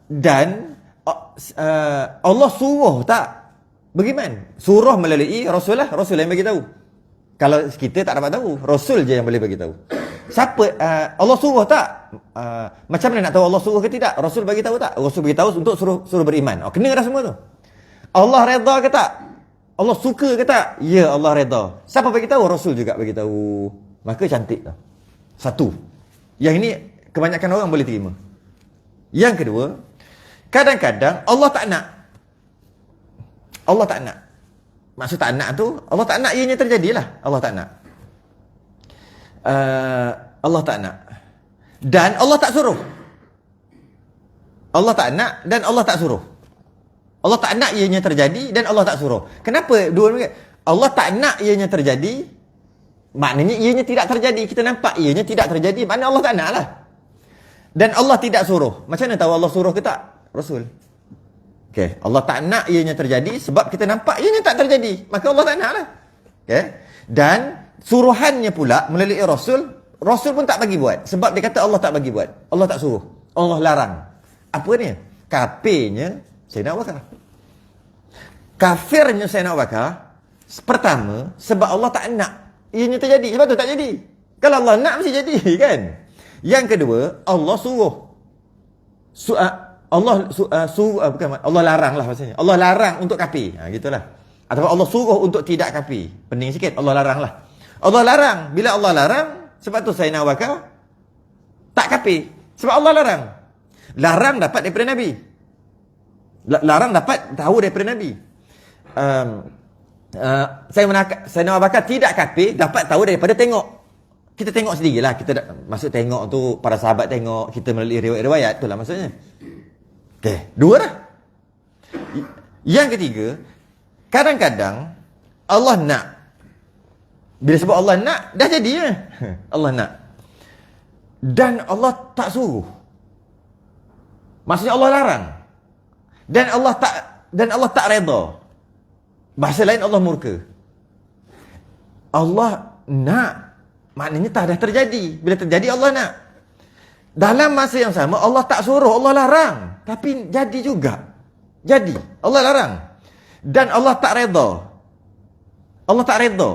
Dan Allah suruh tak beriman? Suruh melalui Rasul lah. Rasul yang bagi tahu. Kalau kita tak dapat tahu, Rasul je yang boleh bagi tahu. Siapa Allah suruh tak? Macam mana nak tahu Allah suruh ke tidak? Rasul bagi tahu tak? Rasul bagi tahu untuk suruh beriman. Kena dah semua tu. Allah redha ke tak? Allah suka ke tak? Ya, Allah redha. Siapa bagi tahu? Rasul juga bagi tahu. Maka cantik dah. Satu. Yang ini kebanyakan orang boleh terima. Yang kedua, kadang-kadang Allah tak nak. Allah tak nak. Maksud tak nak tu, Allah tak nak ianya terjadilah. Allah tak nak. Allah tak nak. Dan Allah tak suruh. Allah tak nak dan Allah tak suruh. Allah tak nak ianya terjadi dan Allah tak suruh. Kenapa dua ni? Allah tak nak ianya terjadi, maknanya ianya tidak terjadi. Kita nampak ianya tidak terjadi, maknanya Allah tak nak lah. Dan Allah tidak suruh. Macam mana tahu Allah suruh ke tak? Rasul. Okay. Allah tak nak ianya terjadi sebab kita nampak ianya tak terjadi. Maka Allah tak nak lah. Okay. Dan suruhannya pula melalui Rasul. Rasul pun tak bagi buat. Sebab dia kata Allah tak bagi buat. Allah tak suruh. Allah larang. Apa ni? Kafirnya Sayyidina Abu Bakar. Kafirnya Sayyidina Abu Bakar, pertama, sebab Allah tak nak ianya terjadi. Sebab tu tak jadi. Kalau Allah nak mesti jadi kan? Yang kedua, Allah suruh. Allah larang lah maksudnya. Allah larang untuk kafir. Gitulah. Ataupun Allah suruh untuk tidak kafir. Pening sikit. Allah larang lah. Allah larang. Bila Allah larang, sebab tu Sayyidina Abu Bakar tak kafir. Sebab Allah larang. Larang dapat daripada Nabi. Larang dapat tahu daripada Nabi. Sayyidina Abu Bakar tidak kafir, dapat tahu daripada tengok. Kita tengok sendiri lah. Maksud tengok tu, para sahabat tengok, kita melalui riwayat-riwayat, itulah maksudnya. Okay, dua dah. Yang ketiga, kadang-kadang Allah nak. Bila sebut Allah nak, dah jadi ya. Allah nak. Dan Allah tak suruh. Maksudnya Allah larang. Dan Allah tak redha. Bahasa lain Allah murka. Allah nak, maknanya tak dah terjadi. Bila terjadi Allah nak. Dalam masa yang sama Allah tak suruh, Allah larang. Tapi jadi juga. Jadi, Allah larang. Dan Allah tak redha. Allah tak redha.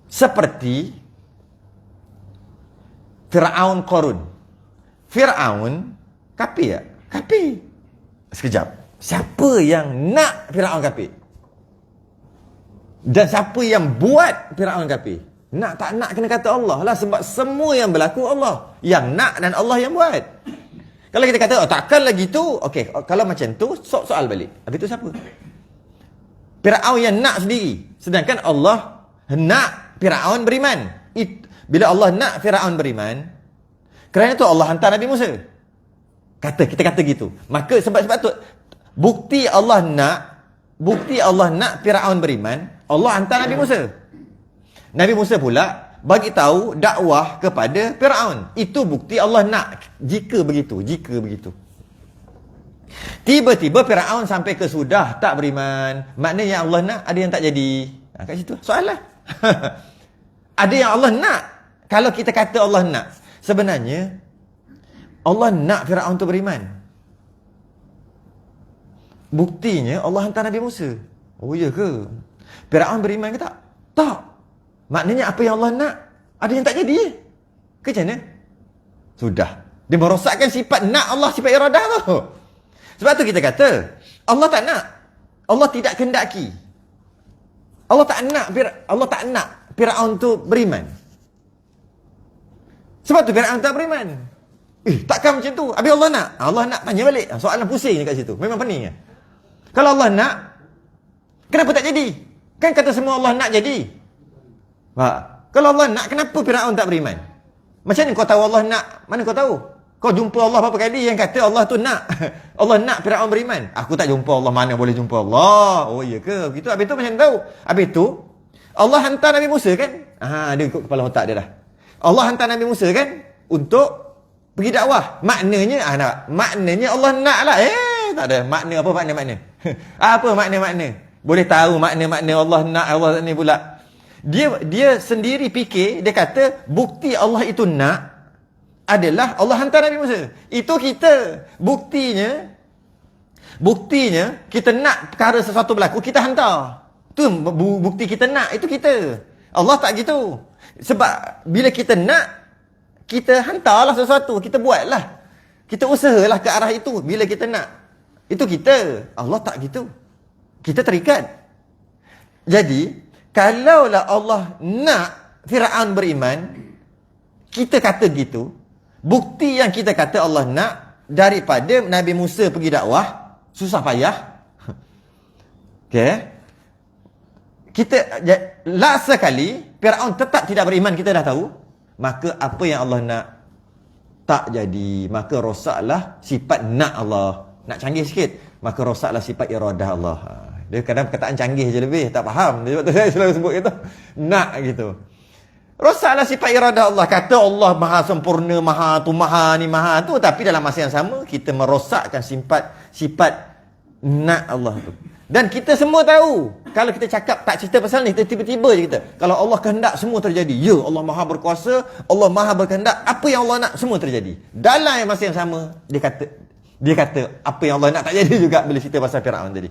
Seperti Fir'aun Qarun. Fir'aun kafir tak? Kafir. Sekejap. Siapa yang nak Fir'aun kafir? Dan siapa yang buat Fir'aun kafir? Nak tak nak kena kata Allah lah. Sebab semua yang berlaku Allah. Yang nak dan Allah yang buat. Kalau kita kata, takkanlah gitu. Okey, kalau macam tu, soal balik. Habis tu siapa? Fir'aun yang nak sendiri. Sedangkan Allah nak Fir'aun beriman. Bila Allah nak Fir'aun beriman, kerana tu Allah hantar Nabi Musa. Kita kata gitu. Maka sebab tu, bukti Allah nak Fir'aun beriman, Allah hantar Nabi Musa. Nabi Musa pula bagi tahu dakwah kepada Fir'aun. Itu bukti Allah nak. Jika begitu. Tiba-tiba Fir'aun sampai ke sudah tak beriman. Maknanya yang Allah nak ada yang tak jadi. Kat situ soalan. Ada yang Allah nak. Kalau kita kata Allah nak, sebenarnya Allah nak Fir'aun tu beriman. Buktinya Allah hantar Nabi Musa. Oh ya ke? Fir'aun beriman ke tak? Tak. Maknanya apa yang Allah nak, ada yang tak jadi. Ke macam mana? Sudah. Dia merosakkan sifat nak Allah, sifat iradah tu. Sebab tu kita kata, Allah tak nak. Allah tidak kehendaki. Allah tak nak Fir'aun tu beriman. Sebab tu Fir'aun tak beriman. Takkan macam tu. Habis Allah nak. Allah nak tanya balik. Soalan pusing kat situ. Memang pening. Kalau Allah nak, kenapa tak jadi? Kan kata semua Allah nak jadi. Kalau Allah nak, kenapa Fir'aun tak beriman? Macam mana kau tahu Allah nak? Mana kau tahu? Kau jumpa Allah berapa kali yang kata Allah tu nak? Allah nak Fir'aun beriman. Aku tak jumpa Allah, mana boleh jumpa Allah? Oh iya ke? Begitu. Habis tu macam tahu. Habis tu Allah hantar Nabi Musa kan? Dia ikut kepala otak dia dah. Allah hantar Nabi Musa kan untuk pergi dakwah. Maknanya Allah nak lah. Tak ada makna apa makna. Apa makna? Boleh tahu makna Allah nak, Allah ni pula. Dia sendiri fikir, dia kata bukti Allah itu nak adalah Allah hantar Nabi Musa. Itu kita. Buktinya Buktinya, kita nak perkara sesuatu berlaku, kita hantar. Tu bukti kita nak, itu kita. Allah tak gitu. Sebab bila kita nak, kita hantarlah sesuatu, kita buatlah. Kita usahalah ke arah itu bila kita nak. Itu kita. Allah tak gitu. Kita terikat. Jadi, kalaulah Allah nak Fir'aun beriman, kita kata gitu, bukti yang kita kata Allah nak daripada Nabi Musa pergi dakwah, susah payah. Okey. Last sekali Firaun tetap tidak beriman, kita dah tahu. Maka apa yang Allah nak tak jadi, maka rosaklah sifat nak Allah. Nak canggih sikit, maka rosaklah sifat iradah Allah. Dia kadang perkataan canggih je lebih, tak faham. Sebab tu saya selalu sebut gitu. Nak gitu. Rosaklah sifat iradah Allah. Kata Allah maha sempurna, maha tu, maha ni, maha tu. Tapi dalam masa yang sama, kita merosakkan sifat nak Allah tu. Dan kita semua tahu, kalau kita cakap tak cerita pasal ni, tiba-tiba je kita. Kalau Allah kehendak, semua terjadi. Ya, Allah maha berkuasa, Allah maha berkehendak. Apa yang Allah nak, semua terjadi. Dalam masa yang sama, dia kata apa yang Allah nak tak jadi juga bila cerita pasal Firaun tadi.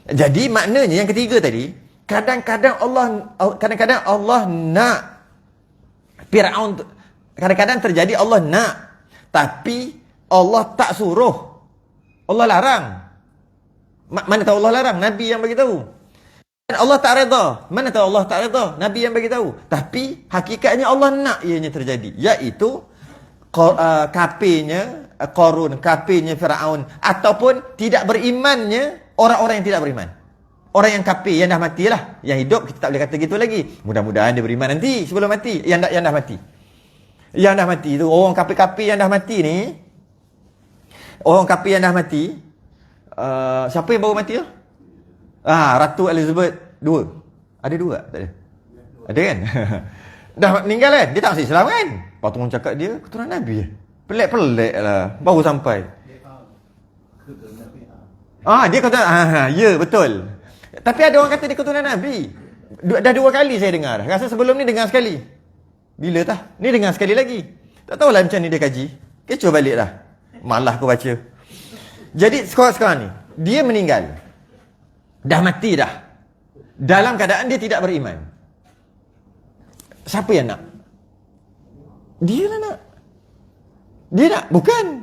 Jadi maknanya yang ketiga tadi, kadang-kadang Allah nak Firaun, kadang-kadang terjadi Allah nak, tapi Allah tak suruh. Allah larang. Mana tahu Allah larang? Nabi yang bagi tahu. Dan Allah tak redha. Mana tahu Allah tak redha? Nabi yang bagi tahu. Tapi hakikatnya Allah nak ianya terjadi, iaitu kafirnya Qarun, kafirnya Firaun, ataupun tidak berimannya orang-orang yang tidak beriman. Orang yang kafir, yang dah matilah. Yang hidup kita tak boleh kata gitu lagi. Mudah-mudahan dia beriman nanti sebelum mati. Yang dah mati. Yang dah mati tu, orang kafir-kafir yang dah mati ni. Orang kafir yang dah mati, siapa yang baru mati tu? Ratu Elizabeth II. Ada dua tak ada? Ada kan? Dah meninggal kan? Dia tak masuk Islam kan? Lepas tu orang cakap dia keturunan Nabi. Pelik-pelik lah. Baru sampai. Dia kata, ya betul. Tapi ada orang kata dia keturunan Nabi. Dah 2 kali saya dengar. Rasa sebelum ni dengar sekali. Bila tah? Ni dengar sekali lagi. Tak tahulah macam ni dia kaji. Kecoh balik dah. Malah aku baca. Jadi sekarang ni, dia meninggal. Dah mati dah. Dalam keadaan dia tidak beriman. Siapa yang nak? Dia lah nak. Dia nak, bukan.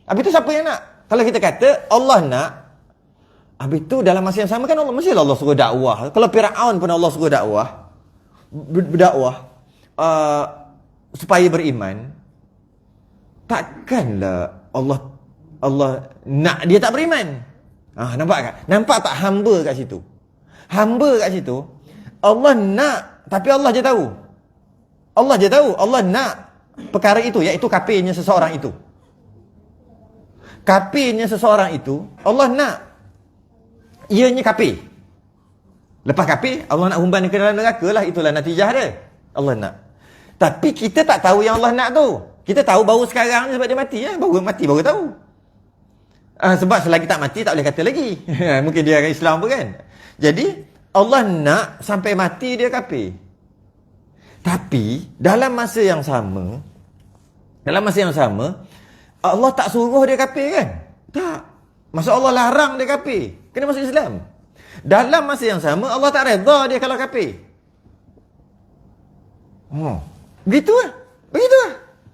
Habis tu siapa yang nak? Kalau kita kata Allah nak, habis tu dalam masa yang sama kan Allah, mestilah Allah suruh dakwah. Kalau Firaun pun Allah suruh dakwah, berdakwah supaya beriman, takkanlah Allah nak dia tak beriman. Nampak tak? Nampak tak hamba kat situ? Hamba kat situ, Allah nak, tapi Allah je tahu. Allah je tahu, Allah nak perkara itu, iaitu kafirnya seseorang itu. Kafirnya seseorang itu, Allah nak. Ianya kafir. Lepas kafir, Allah nak humban ke dalam neraka lah. Itulah natijah dia. Allah nak. Tapi kita tak tahu yang Allah nak tu. Kita tahu baru sekarang sebab dia mati. Baru mati, baru tahu. Sebab selagi tak mati, tak boleh kata lagi. Mungkin dia orang Islam pun kan. Jadi, Allah nak sampai mati dia kafir. Tapi, dalam masa yang sama, Allah tak suruh dia kafir kan? Tak. Maksud Allah larang dia kafir. Kena masuk Islam. Dalam masa yang sama, Allah tak redha dia kalau kafir. Begitu lah.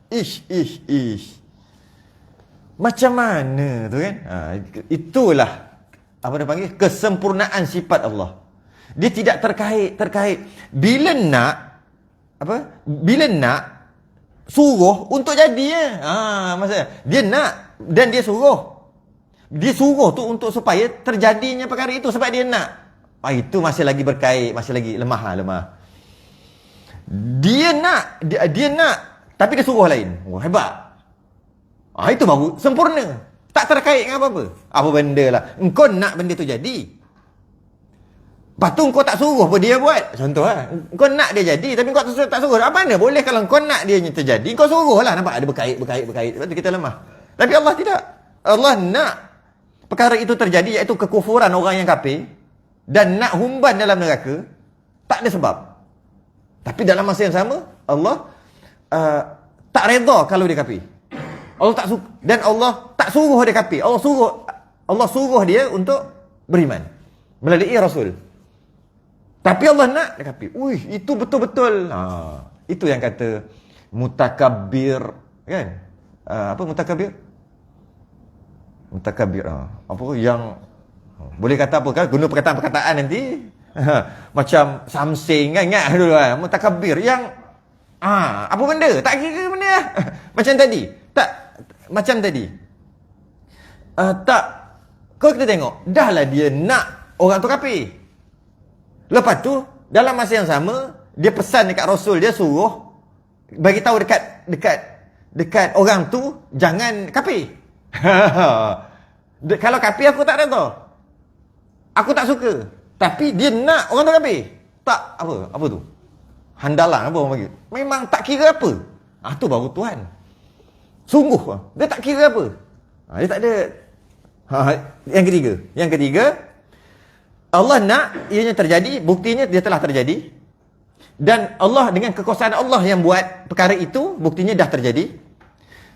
Ish. Macam mana tu kan? Itulah apa dia panggil? Kesempurnaan sifat Allah. Dia tidak terkait. Bila nak suruh untuk jadi maksudnya dia nak dan dia suruh. Dia suruh tu untuk supaya terjadinya perkara itu sebab dia nak. Itu masih lagi berkait, masih lagi lemah. Dia nak tapi dia suruh lain. Hebat. Itu baru sempurna. Tak terkait dengan apa-apa. Apa benda lah. Engkau nak benda tu jadi. Lepas tu engkau tak suruh pun dia buat. Contoh lah. Engkau nak dia jadi tapi engkau tak suruh. Apa mana boleh kalau engkau nak dia terjadi. Engkau suruh lah. Nampak ada berkait. Sebab tu kita lemah. Tapi Allah tidak. Allah nak perkara itu terjadi, iaitu kekufuran orang yang kafir dan nak humban dalam neraka. Tak ada sebab. Tapi dalam masa yang sama, Allah tak redha kalau dia kafir. Allah tak dan Allah tak suruh dia kafir. Allah suruh Allah suruh dia untuk beriman melalui Rasul. Tapi Allah nak dia kafir. Itu betul-betul. Itu yang kata mutakabbir, kan? Apa mutakabbir? Mutakabbir. Apa yang boleh kata apa kan? Guna perkataan-perkataan nanti. Macam something kan, ingat dulu kan? Mutakabbir yang apa benda? Tak kira benda lah. Macam tadi. Tak macam tadi. Tak. Kau kita tengok, dah lah dia nak orang tu kafir. Lepas tu, dalam masa yang sama, dia pesan dekat Rasul, dia suruh bagi tahu dekat orang tu jangan kafir. Kalau kafir aku tak reda. Aku tak suka. Tapi dia nak orang tu kafir. Tak apa tu? Handalan apa orang panggil? Memang tak kira apa. Tu baru Tuhan. Sungguh dia tak kira apa. Dia tak ada. Yang ketiga, Allah nak ianya terjadi, buktinya dia telah terjadi. Dan Allah dengan kekuasaan Allah yang buat perkara itu, buktinya dah terjadi.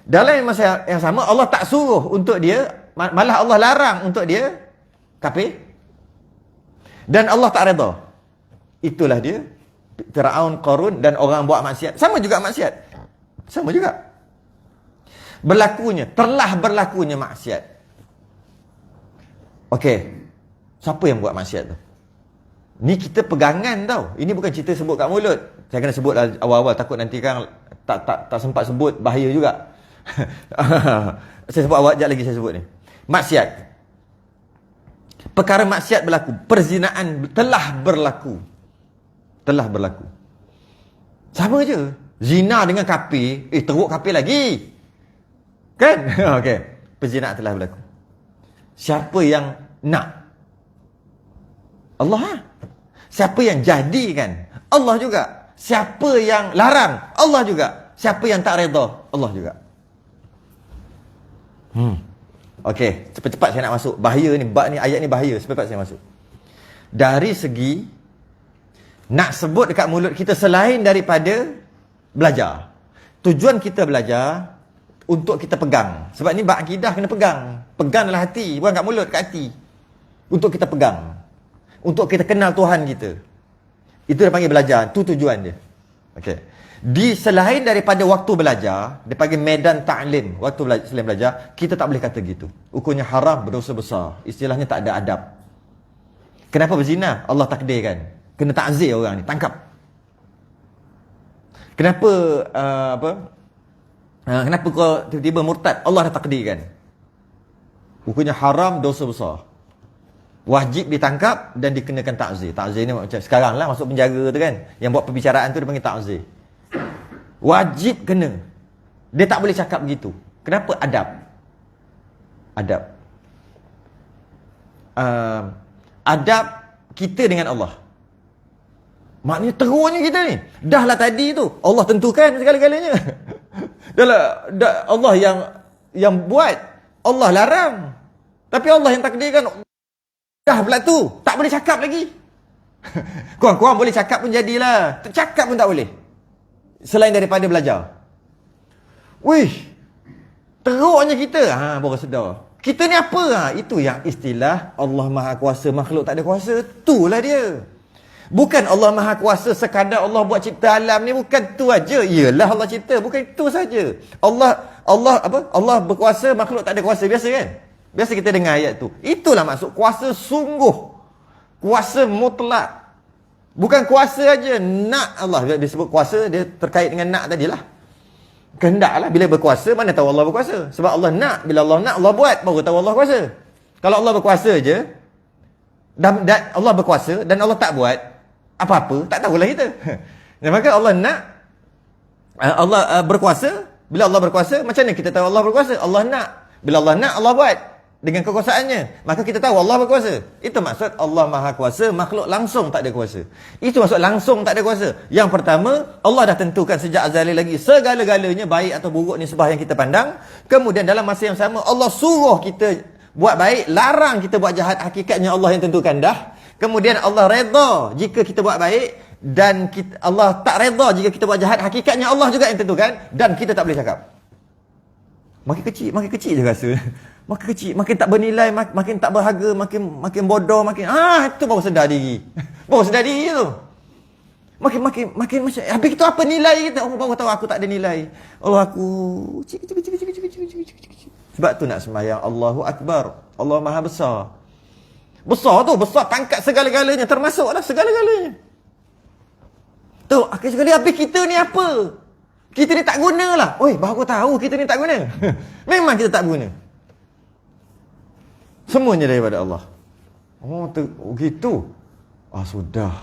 Dalam masa yang sama, Allah tak suruh untuk dia, malah Allah larang untuk dia kafir. Dan Allah tak redha. Itulah dia Firaun, Qarun dan orang buat maksiat. Sama juga maksiat. Sama juga. Telah berlakunya maksiat. Okey. Siapa yang buat maksiat tu? Ni kita pegangan tau. Ini bukan cerita sebut kat mulut. Saya kena sebut awal-awal, takut nanti kan tak sempat sebut, bahaya juga. Saya sebut awal, sekejap lagi saya sebut ni. Maksiat. Perkara maksiat berlaku. Perzinaan telah berlaku. Sama je. Zina dengan kafir, teruk kafir lagi. Kan? Okey. Perzinaan telah berlaku. Siapa yang nak? Allah. Siapa yang jadikan? Allah juga. Siapa yang larang? Allah juga. Siapa yang tak redha? Allah juga. Okey, cepat-cepat saya nak masuk. Bahaya ni, bab ni, ayat ni bahaya. Cepat-cepat saya masuk. Dari segi nak sebut dekat mulut kita selain daripada belajar. Tujuan kita belajar untuk kita pegang. Sebab ni bab akidah kena pegang. Pegang dalam hati, bukan kat mulut, kat hati. Untuk kita pegang. Untuk kita kenal Tuhan kita. Itu dia panggil belajar. Itu tujuan dia. Okey. Di selain daripada waktu belajar, dia panggil medan ta'lim. Waktu selain belajar, kita tak boleh kata gitu. Hukumnya haram, berdosa besar. Istilahnya tak ada adab. Kenapa berzina? Allah takdirkan. Kena ta'zir orang ni, tangkap. Kenapa kenapa kau tiba-tiba murtad? Allah dah takdirkan. Hukumnya haram, dosa besar. Wajib ditangkap dan dikenakan ta'zir. Ta'zir ni macam sekarang lah masuk penjara tu kan. Yang buat perbicaraan tu dia panggil ta'zir. Wajib kena. Dia tak boleh cakap begitu. Kenapa? Adab. Adab kita dengan Allah. Maknanya teruknya kita ni. Dah lah tadi tu Allah tentukan segala-galanya. Allah yang buat. Allah larang. Tapi Allah yang takdirkan. Dah pula tu, tak boleh cakap lagi. Korang boleh cakap pun jadilah. Cakap pun tak boleh. Selain daripada belajar. Wih, teruknya kita. Baru sedar. Kita ni apa? Itu yang istilah Allah Maha Kuasa, makhluk tak ada kuasa. Itulah dia. Bukan Allah Maha Kuasa sekadar Allah buat cipta alam ni, bukan tu aja. Iyalah Allah cipta, bukan itu saja. Allah berkuasa, makhluk tak ada kuasa. Biasa kan? Biasa kita dengar ayat tu. Itulah maksud kuasa sungguh. Kuasa mutlak. Bukan kuasa aja. Nak Allah. Dia sebut kuasa, dia terkait dengan nak tadilah. Kehendaklah. Bila berkuasa, mana tahu Allah berkuasa. Sebab Allah nak. Bila Allah nak, Allah buat. Baru tahu Allah kuasa. Kalau Allah berkuasa je, dan Allah berkuasa, dan Allah tak buat apa-apa, tak tahulah kita. Dan maka Allah nak, Allah berkuasa. Bila Allah berkuasa, macam mana kita tahu Allah berkuasa? Allah nak. Bila Allah nak, Allah buat. Dengan kekuasaannya, maka kita tahu Allah berkuasa. Itu maksud Allah Maha Kuasa, makhluk langsung tak ada kuasa. Itu maksud langsung tak ada kuasa. Yang pertama, Allah dah tentukan sejak azali lagi segala-galanya, baik atau buruk nisbah yang kita pandang. Kemudian dalam masa yang sama, Allah suruh kita buat baik, larang kita buat jahat. Hakikatnya Allah yang tentukan dah. Kemudian Allah redha jika kita buat baik, dan Allah tak redha jika kita buat jahat. Hakikatnya Allah juga yang tentukan, dan kita tak boleh cakap. makin kecil je rasa. Makin kecil, makin tak bernilai, makin tak berharga, makin bodoh, itu baru sedar diri. Baru sedar diri tu. Makin macam, habis itu apa nilai kita? Baru tahu aku tak ada nilai. Aku kecil. Sebab tu nak sembahyang Allahu Akbar. Allah Maha Besar. Besar tu, besar pangkat segala-galanya, termasuklah segala-galanya. Tu, akhir sekali habis kita ni apa? Kita ni tak gunalah. Oi, baru tahu kita ni tak guna. Memang kita tak guna. Semuanya daripada Allah. Gitu. Sudah.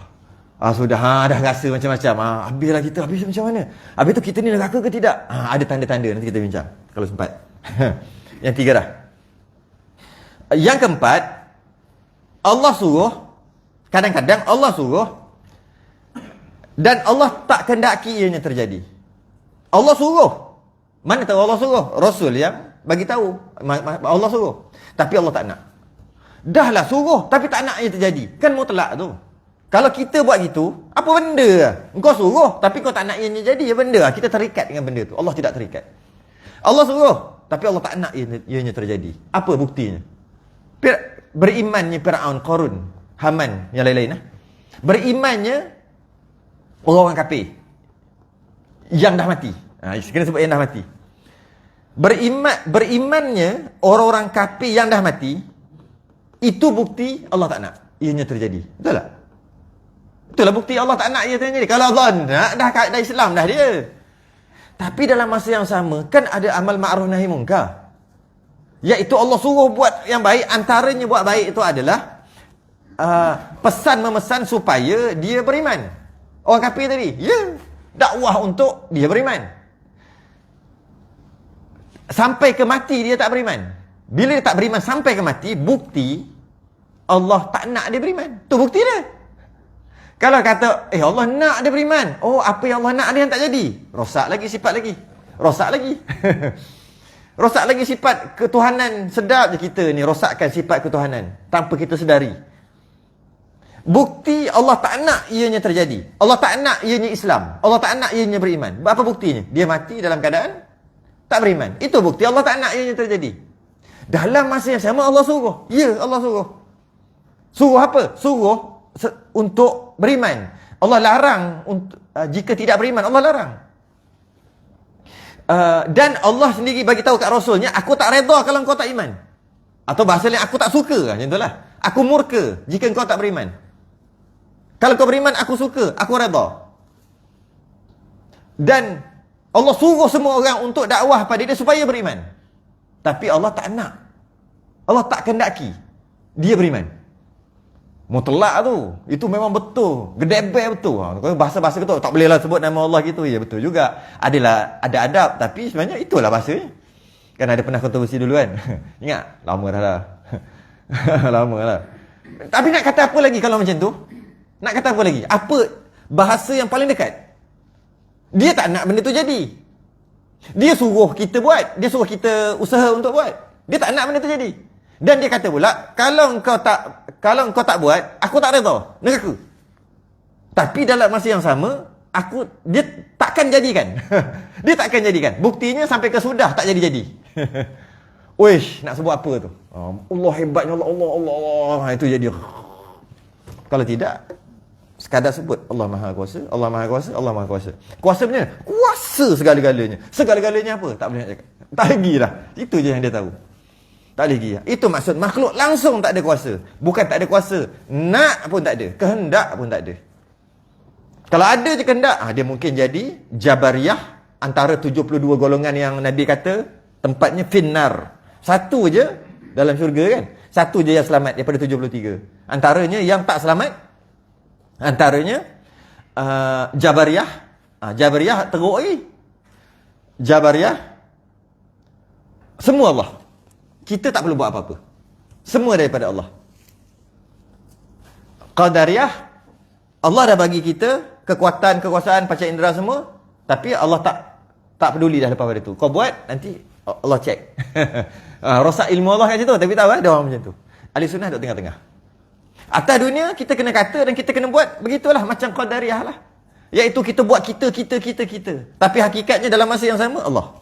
Dah rasa macam-macam. Habislah kita. Habis macam mana? Habis tu kita ni neraka ke tidak? Ada tanda-tanda. Nanti kita bincang. Kalau sempat. Yang tiga dah. Yang keempat, Allah suruh. Kadang-kadang Allah suruh. Dan Allah tak kendaki ianya terjadi. Allah suruh. Mana tahu Allah suruh? Rasul yang bagi tahu. Allah suruh. Tapi Allah tak nak. Dahlah suruh. Tapi tak nak ia terjadi. Kan mutlak tu. Kalau kita buat gitu, apa benda lah? Engkau suruh, tapi kau tak nak ianya jadi, apa benda lah? Kita terikat dengan benda tu. Allah tidak terikat. Allah suruh, tapi Allah tak nak ianya terjadi. Apa buktinya? Berimannya Fir'aun, Qarun, Haman, yang lain-lain. Berimannya orang-orang kafir yang dah mati. Kena sebut yang dah mati. Berimannya orang-orang kafir yang dah mati, itu bukti Allah tak nak ianya terjadi. Betul tak? Itulah bukti Allah tak nak ia terjadi. Kalau Allah nak, dah Islam dah dia. Tapi dalam masa yang sama, kan ada amal ma'ruf nahi munkar. Iaitu Allah suruh buat yang baik. Antaranya buat baik itu adalah pesan memesan supaya dia beriman. Orang kafir tadi, dakwah untuk dia beriman. Sampai ke mati dia tak beriman. Bila dia tak beriman sampai ke mati, bukti Allah tak nak dia beriman. Tu bukti dia. Kalau kata, Allah nak dia beriman. Apa yang Allah nak dia yang tak jadi. Rosak lagi sifat lagi. Rosak lagi. Rosak lagi sifat ketuhanan. Sedap je kita ni rosakkan sifat ketuhanan tanpa kita sedari. Bukti Allah tak nak ianya terjadi. Allah tak nak ianya Islam. Allah tak nak ianya beriman. Apa buktinya? Dia mati dalam keadaan tak beriman. Itu bukti Allah tak nak ianya terjadi. Dalam masa yang sama Allah suruh. Allah suruh. Suruh apa? Suruh untuk beriman. Allah larang untuk jika tidak beriman, Allah larang. Dan Allah sendiri bagi tahu kat Rasulnya, aku tak redha kalau kau tak iman. Atau bahasa lain, aku tak suka, macam itulah. Aku murka jika kau tak beriman. Kalau kau beriman, aku suka, aku redha. Dan Allah suruh semua orang untuk dakwah pada dia supaya beriman. Tapi Allah tak nak. Allah tak kendaki dia beriman. Mutlak tu. Itu memang betul. Gedebek betul. Bahasa-bahasa tu tak bolehlah sebut nama Allah gitu. Ya betul juga. Ada adab. Tapi sebenarnya itulah bahasanya. Kan ada pernah kontroversi dulu kan. Ingat? Lama dah lah. Lama lah. Tapi nak kata apa lagi kalau macam tu? Nak kata apa lagi? Apa bahasa yang paling dekat? Dia tak nak benda tu jadi. Dia suruh kita buat. Dia suruh kita usaha untuk buat. Dia tak nak benda tu jadi. Dan dia kata pula, kalau kau tak buat, aku tak redha. Neraka. Tapi dalam masa yang sama, dia takkan jadikan. Dia takkan jadikan. Buktinya sampai ke sudah tak jadi-jadi. Uish, nak sebut apa tu? Allah hebatnya Allah. Itu jadi. Kalau tidak, sekadar sebut Allah Maha Kuasa, Allah Maha Kuasa, Allah Maha Kuasa. Kuasa punya, kuasa segala-galanya. Segala-galanya apa? Tak boleh nak cakap. Tak lagi dah. Itu je yang dia tahu. Tak lagi. Itu maksud makhluk langsung tak ada kuasa. Bukan tak ada kuasa. Nak pun tak ada. Kehendak pun tak ada. Kalau ada je kehendak, dia mungkin jadi Jabariyah. Antara 72 golongan yang Nabi kata, tempatnya finnar. Satu je dalam syurga kan. Satu je yang selamat daripada 73. Antaranya yang tak selamat, antaranya Jabariyah. Jabariyah teruk lagi. Jabariyah, semua Allah. Kita tak perlu buat apa-apa. Semua daripada Allah. Qadariyah, Allah dah bagi kita kekuatan, kekuasaan, panca indera semua. Tapi Allah tak peduli dah lepas pada tu. Kau buat, nanti Allah cek. Rosak ilmu Allah kat situ. Tapi tahu ada orang macam tu. Ahli sunnah duduk tengah-tengah. Atas dunia, kita kena kata dan kita kena buat. Begitulah macam Qadariyah lah. Iaitu kita buat kita. Tapi hakikatnya dalam masa yang sama, Allah.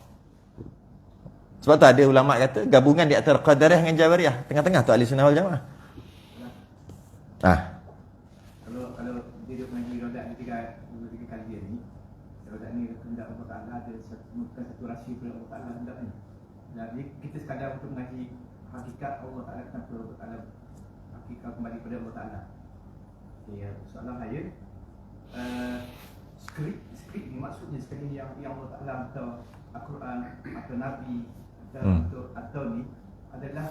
Sebab tu ada ulama kata gabungan di antara Qadariyah dengan Jabariyah. Tengah-tengah tu Ahli Sunnah wal Jamaah. Kalau dia mengaji rodak tiga kali ni, rodak ni kehendak Allah Taala ada bukan satu rahsia pada Allah Taala hendak ni. Jadi kita sekadar untuk mengaji hakikat Allah Taala, kenapa Allah Taala hakikat kembali pada Allah Taala. Okay, soalan saya, skrip ni maksudnya sekali yang Allah Taala atau Al-Quran atau Nabi atau ni adalah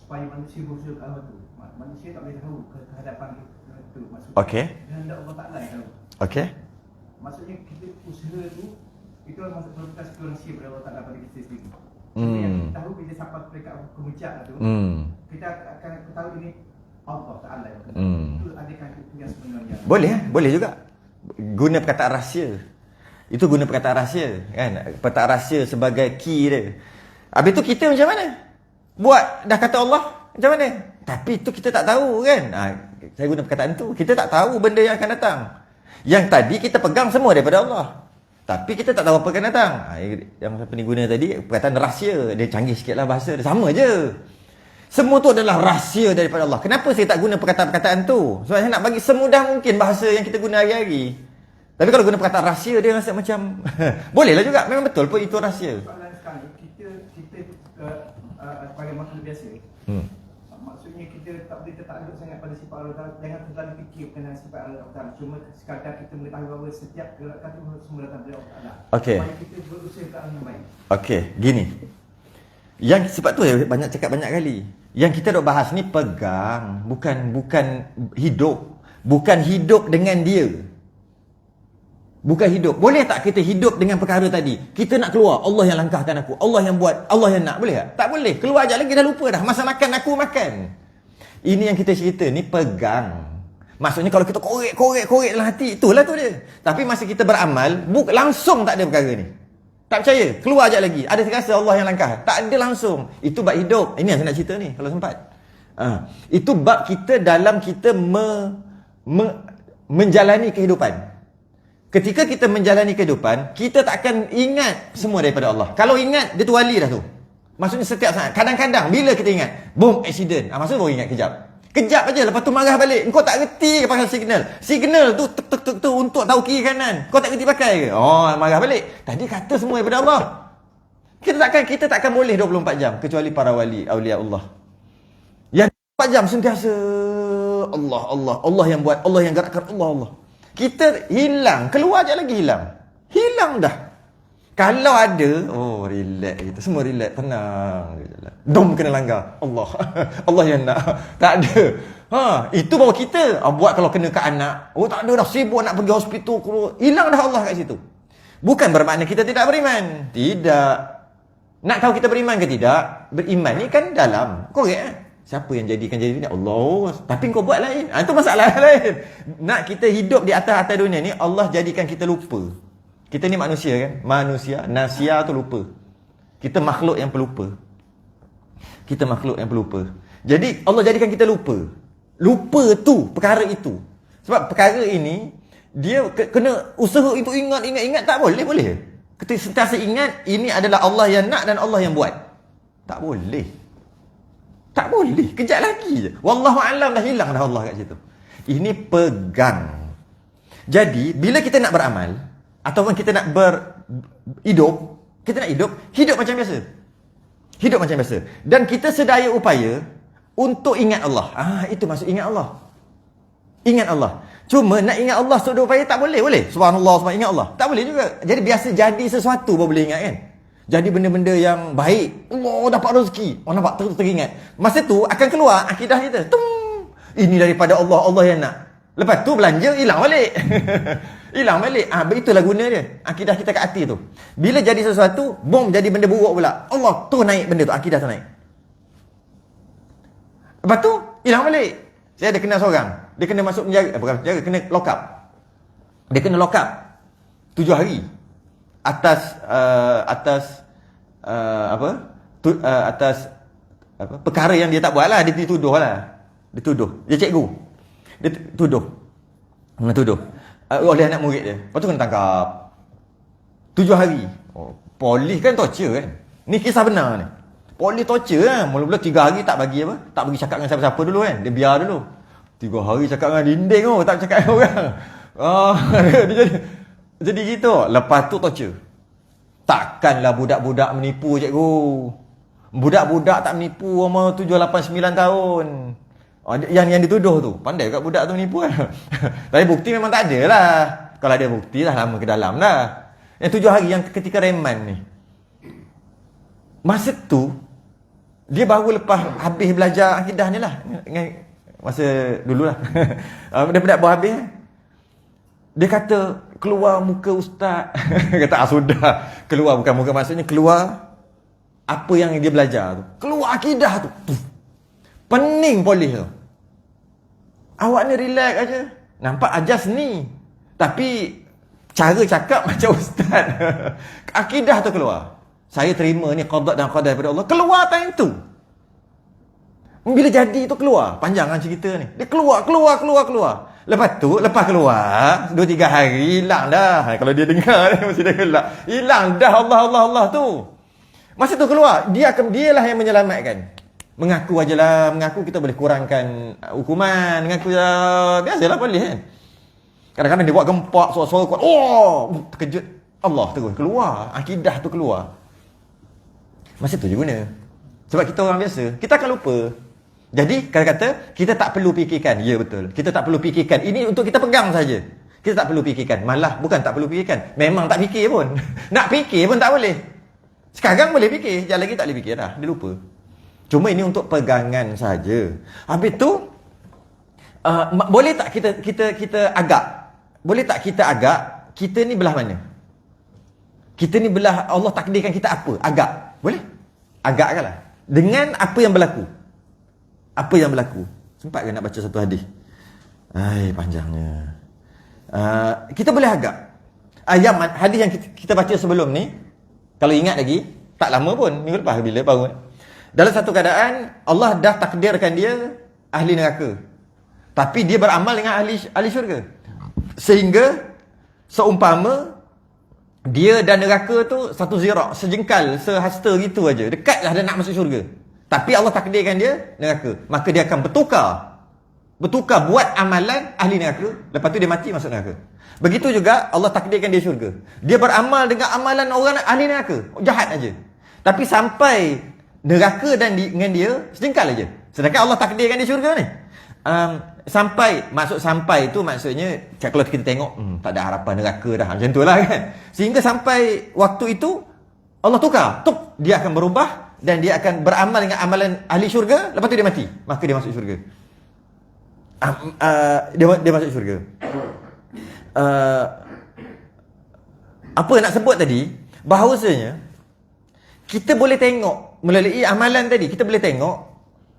supaya manusia berusaha ke arah tu. Manusia tak boleh tahu kehadapan itu. Maksudnya kehendak Allah Taala yang tahu. Okey. Maksudnya kita usaha tu itu merupakan satu rahsia pada Allah Taala pada kita sendiri. Yang kita tahu bila sampai peringkat kemuncak tu, kita akan tahu ini Allah Taala. Itu adakah itu yang sebenarnya? Boleh juga. Guna perkataan rahsia. Itu guna perkataan rahsia kan. Perkataan rahsia sebagai key dia. Habis tu kita macam mana? Buat dah kata Allah macam mana? Tapi tu kita tak tahu kan. Saya guna perkataan tu. Kita tak tahu benda yang akan datang. Yang tadi kita pegang semua daripada Allah. Tapi kita tak tahu apa akan datang. Yang siapa ni guna tadi perkataan rahsia. Dia canggih sikit lah bahasa dia. Sama je. Semua tu adalah rahsia daripada Allah. Kenapa saya tak guna perkataan-perkataan tu? Sebab saya nak bagi semudah mungkin bahasa yang kita guna hari-hari. Tapi kalau guna perkataan rahsia, dia rasa macam bolehlah juga. Memang betul pun itu rahsia. Soalan sekarang, kita sebagai makhluk biasa, maksudnya kita tak boleh tertakluk sangat pada sifat Allah Ta'ala. Jangan terlalu fikir dengan sifat Allah Ta'ala. Cuma sekadar kita mengetahui bahawa setiap gerakan itu semua datang dari Allah Ta'ala. Supaya kita berusaha ke arah yang baik. Okey, gini. Yang sebab tu saya banyak cakap banyak kali. Yang kita dok bahas ni pegang, bukan hidup. Bukan hidup dengan dia. Bukan hidup. Boleh tak kita hidup dengan perkara tadi? Kita nak keluar, Allah yang langkahkan aku, Allah yang buat, Allah yang nak. Boleh tak? Tak boleh. Keluar ajak lagi dah lupa dah. Masa makan aku makan. Ini yang kita cerita ni pegang. Maksudnya kalau kita korek dalam hati, itulah tu dia. Tapi masa kita beramal, langsung tak ada perkara ni. Tak percaya? Keluar ajak lagi. Ada terasa Allah yang langkah. Tak ada langsung. Itu bab hidup. Ini yang saya nak cerita ni kalau sempat. Itu bab kita dalam kita menjalani kehidupan. Ketika kita menjalani kehidupan, kita tak akan ingat semua daripada Allah. Kalau ingat, dia tu wali dah tu. Maksudnya setiap saat. Kadang-kadang, bila kita ingat, boom, accident. Maksudnya baru ingat kejap. Kejap aja, lepas tu marah balik. Kau tak reti pakai signal. Signal tu, tek tu untuk tahu kiri kanan. Kau tak reti pakai ke? Oh, marah balik. Tadi kata semua daripada Allah. Kita takkan boleh 24 jam. Kecuali para wali, awliya Allah. Yang 24 jam sentiasa Allah yang buat, Allah yang gerakkan, Allah. Kita hilang, keluar je lagi hilang. Hilang dah. Kalau ada, relax kita. Semua relax, tenang. Dom kena langgar. Allah yang nak. Tak ada. Itu baru kita. Buat kalau kena ke anak. Tak ada dah, sibuk nak pergi hospital. Hilang dah Allah kat situ. Bukan bermakna kita tidak beriman. Tidak. Nak tahu kita beriman ke tidak? Beriman ni kan dalam. Korek siapa yang jadikan jadi ni? Allah. Tapi kau buat lain. Itu masalah lain. Nak kita hidup di atas dunia ni, Allah jadikan kita lupa. Kita ni manusia kan? Manusia. Nasia tu lupa. Kita makhluk yang pelupa. Jadi Allah jadikan kita lupa. Lupa tu, perkara itu. Sebab perkara ini, dia kena usaha itu ingat. Tak boleh. Kita sentiasa ingat, ini adalah Allah yang nak dan Allah yang buat. Tak boleh. Kejap lagi je. Wallahu a'lam, dah hilang dah Allah kat situ. Ini pegang. Jadi, bila kita nak beramal, ataupun kita nak hidup macam biasa. Hidup macam biasa. Dan kita sedaya upaya untuk ingat Allah. Itu maksud ingat Allah. Ingat Allah. Cuma nak ingat Allah sedaya upaya tak boleh. Boleh? Subhanallah, ingat Allah. Tak boleh juga. Jadi biasa jadi sesuatu baru boleh ingat kan? Jadi benda-benda yang baik, Allah dapat rezeki. Nampak teringat. Masa tu akan keluar akidah kita. Ini daripada Allah, Allah yang nak. Lepas tu belanja hilang balik. Itulah guna dia. Akidah kita kat hati tu. Bila jadi sesuatu, bom jadi benda buruk pula. Allah tu naik benda tu, akidah tu naik. Lepas tu hilang balik. Saya ada kenal seorang. Dia kena masuk penjara, kena lock up. Dia kena lock up 7 hari. Atas perkara yang dia tak buat lah. Dia dituduh. Dia cikgu. Dia tuduh oleh anak murid dia. Lepas tu kena tangkap 7 hari. Polis kan torture kan. Ni kisah benar ni. Polis torture lah. Mula-mula 3 hari tak bagi apa? Tak bagi cakap dengan siapa-siapa dulu kan. Dia biar dulu. 3 hari cakap dengan dinding tu, tak cakap dengan orang. Dia jadi gitu. Lepas tu torture. Takkanlah budak-budak menipu cikgu. Budak-budak tak menipu umur 7, 8, 9 tahun. Yang dituduh tu. Pandai kat budak tu menipu kan. Tapi bukti memang tak ada lah. Kalau ada bukti dah lama ke dalam dah. Yang 7 hari yang ketika reman ni. Masa tu dia baru lepas habis belajar akidah ni lah. Masa dululah. Daripada baru habis. Dia kata keluar muka ustaz. Kata sudah. Keluar bukan muka, maksudnya keluar apa yang dia belajar tu. Keluar akidah tu. Pening polis tu. Awak ni relax aja. Nampak ajas ni. Tapi cara cakap macam ustaz. Akidah tu keluar. Saya terima ni qada dan qadar daripada Allah. Keluar time tu. Bila jadi tu keluar. Panjangan cerita ni. Dia keluar. Lepas tu, lepas keluar 2-3 hari, hilang dah. Kalau dia dengar ni, mesti dia gelak. Hilang dah Allah tu. Masa tu keluar, dialah yang menyelamatkan. Mengaku ajalah, mengaku kita boleh kurangkan hukuman. Mengaku biasalah boleh kan. Kadang-kadang dia buat gempak, suara-suara kuat. Terkejut. Allah terus keluar. Akidah tu keluar. Masa tu je guna. Sebab kita orang biasa, kita akan lupa. Jadi, kata-kata, kita tak perlu fikirkan. Ya, betul. Kita tak perlu fikirkan. Ini untuk kita pegang saja. Kita tak perlu fikirkan. Malah, bukan tak perlu fikirkan. Memang tak fikir pun. Nak fikir pun tak boleh. Sekarang boleh fikir. Jangan lagi tak boleh fikir dah. Dia lupa. Cuma ini untuk pegangan saja. Habis tu, boleh tak kita agak? Boleh tak kita agak? Kita ni belah mana? Kita ni belah Allah takdirkan kita apa? Agak. Boleh? Agak kan lah. Dengan apa yang berlaku. Apa yang berlaku? Sempat ke nak baca satu hadis? Panjangnya. Kita boleh agak. Hadis yang kita baca sebelum ni, kalau ingat lagi, tak lama pun, minggu lepas bila baru. Dalam satu keadaan, Allah dah takdirkan dia ahli neraka. Tapi dia beramal dengan ahli syurga. Sehingga seumpama dia dan neraka tu satu zirak, sejengkal, sehasta gitu aja. Dekatlah dia nak masuk syurga. Tapi Allah takdirkan dia neraka. Maka dia akan bertukar buat amalan ahli neraka. Lepas tu dia mati masuk neraka. Begitu juga Allah takdirkan dia syurga. Dia beramal dengan amalan orang ahli neraka. Jahat aja. Tapi sampai neraka dan dengan dia sejengkal aja. Sedangkan Allah takdirkan dia syurga ni. Sampai tu maksudnya kalau kita tengok tak ada harapan neraka dah. Macam tu lah kan. Sehingga sampai waktu itu Allah tukar. Dia akan berubah. Dan dia akan beramal dengan amalan ahli syurga. Lepas tu dia mati. Maka dia masuk syurga. Dia masuk syurga. Apa nak sebut tadi? Bahawasanya kita boleh tengok melalui amalan tadi. Kita boleh tengok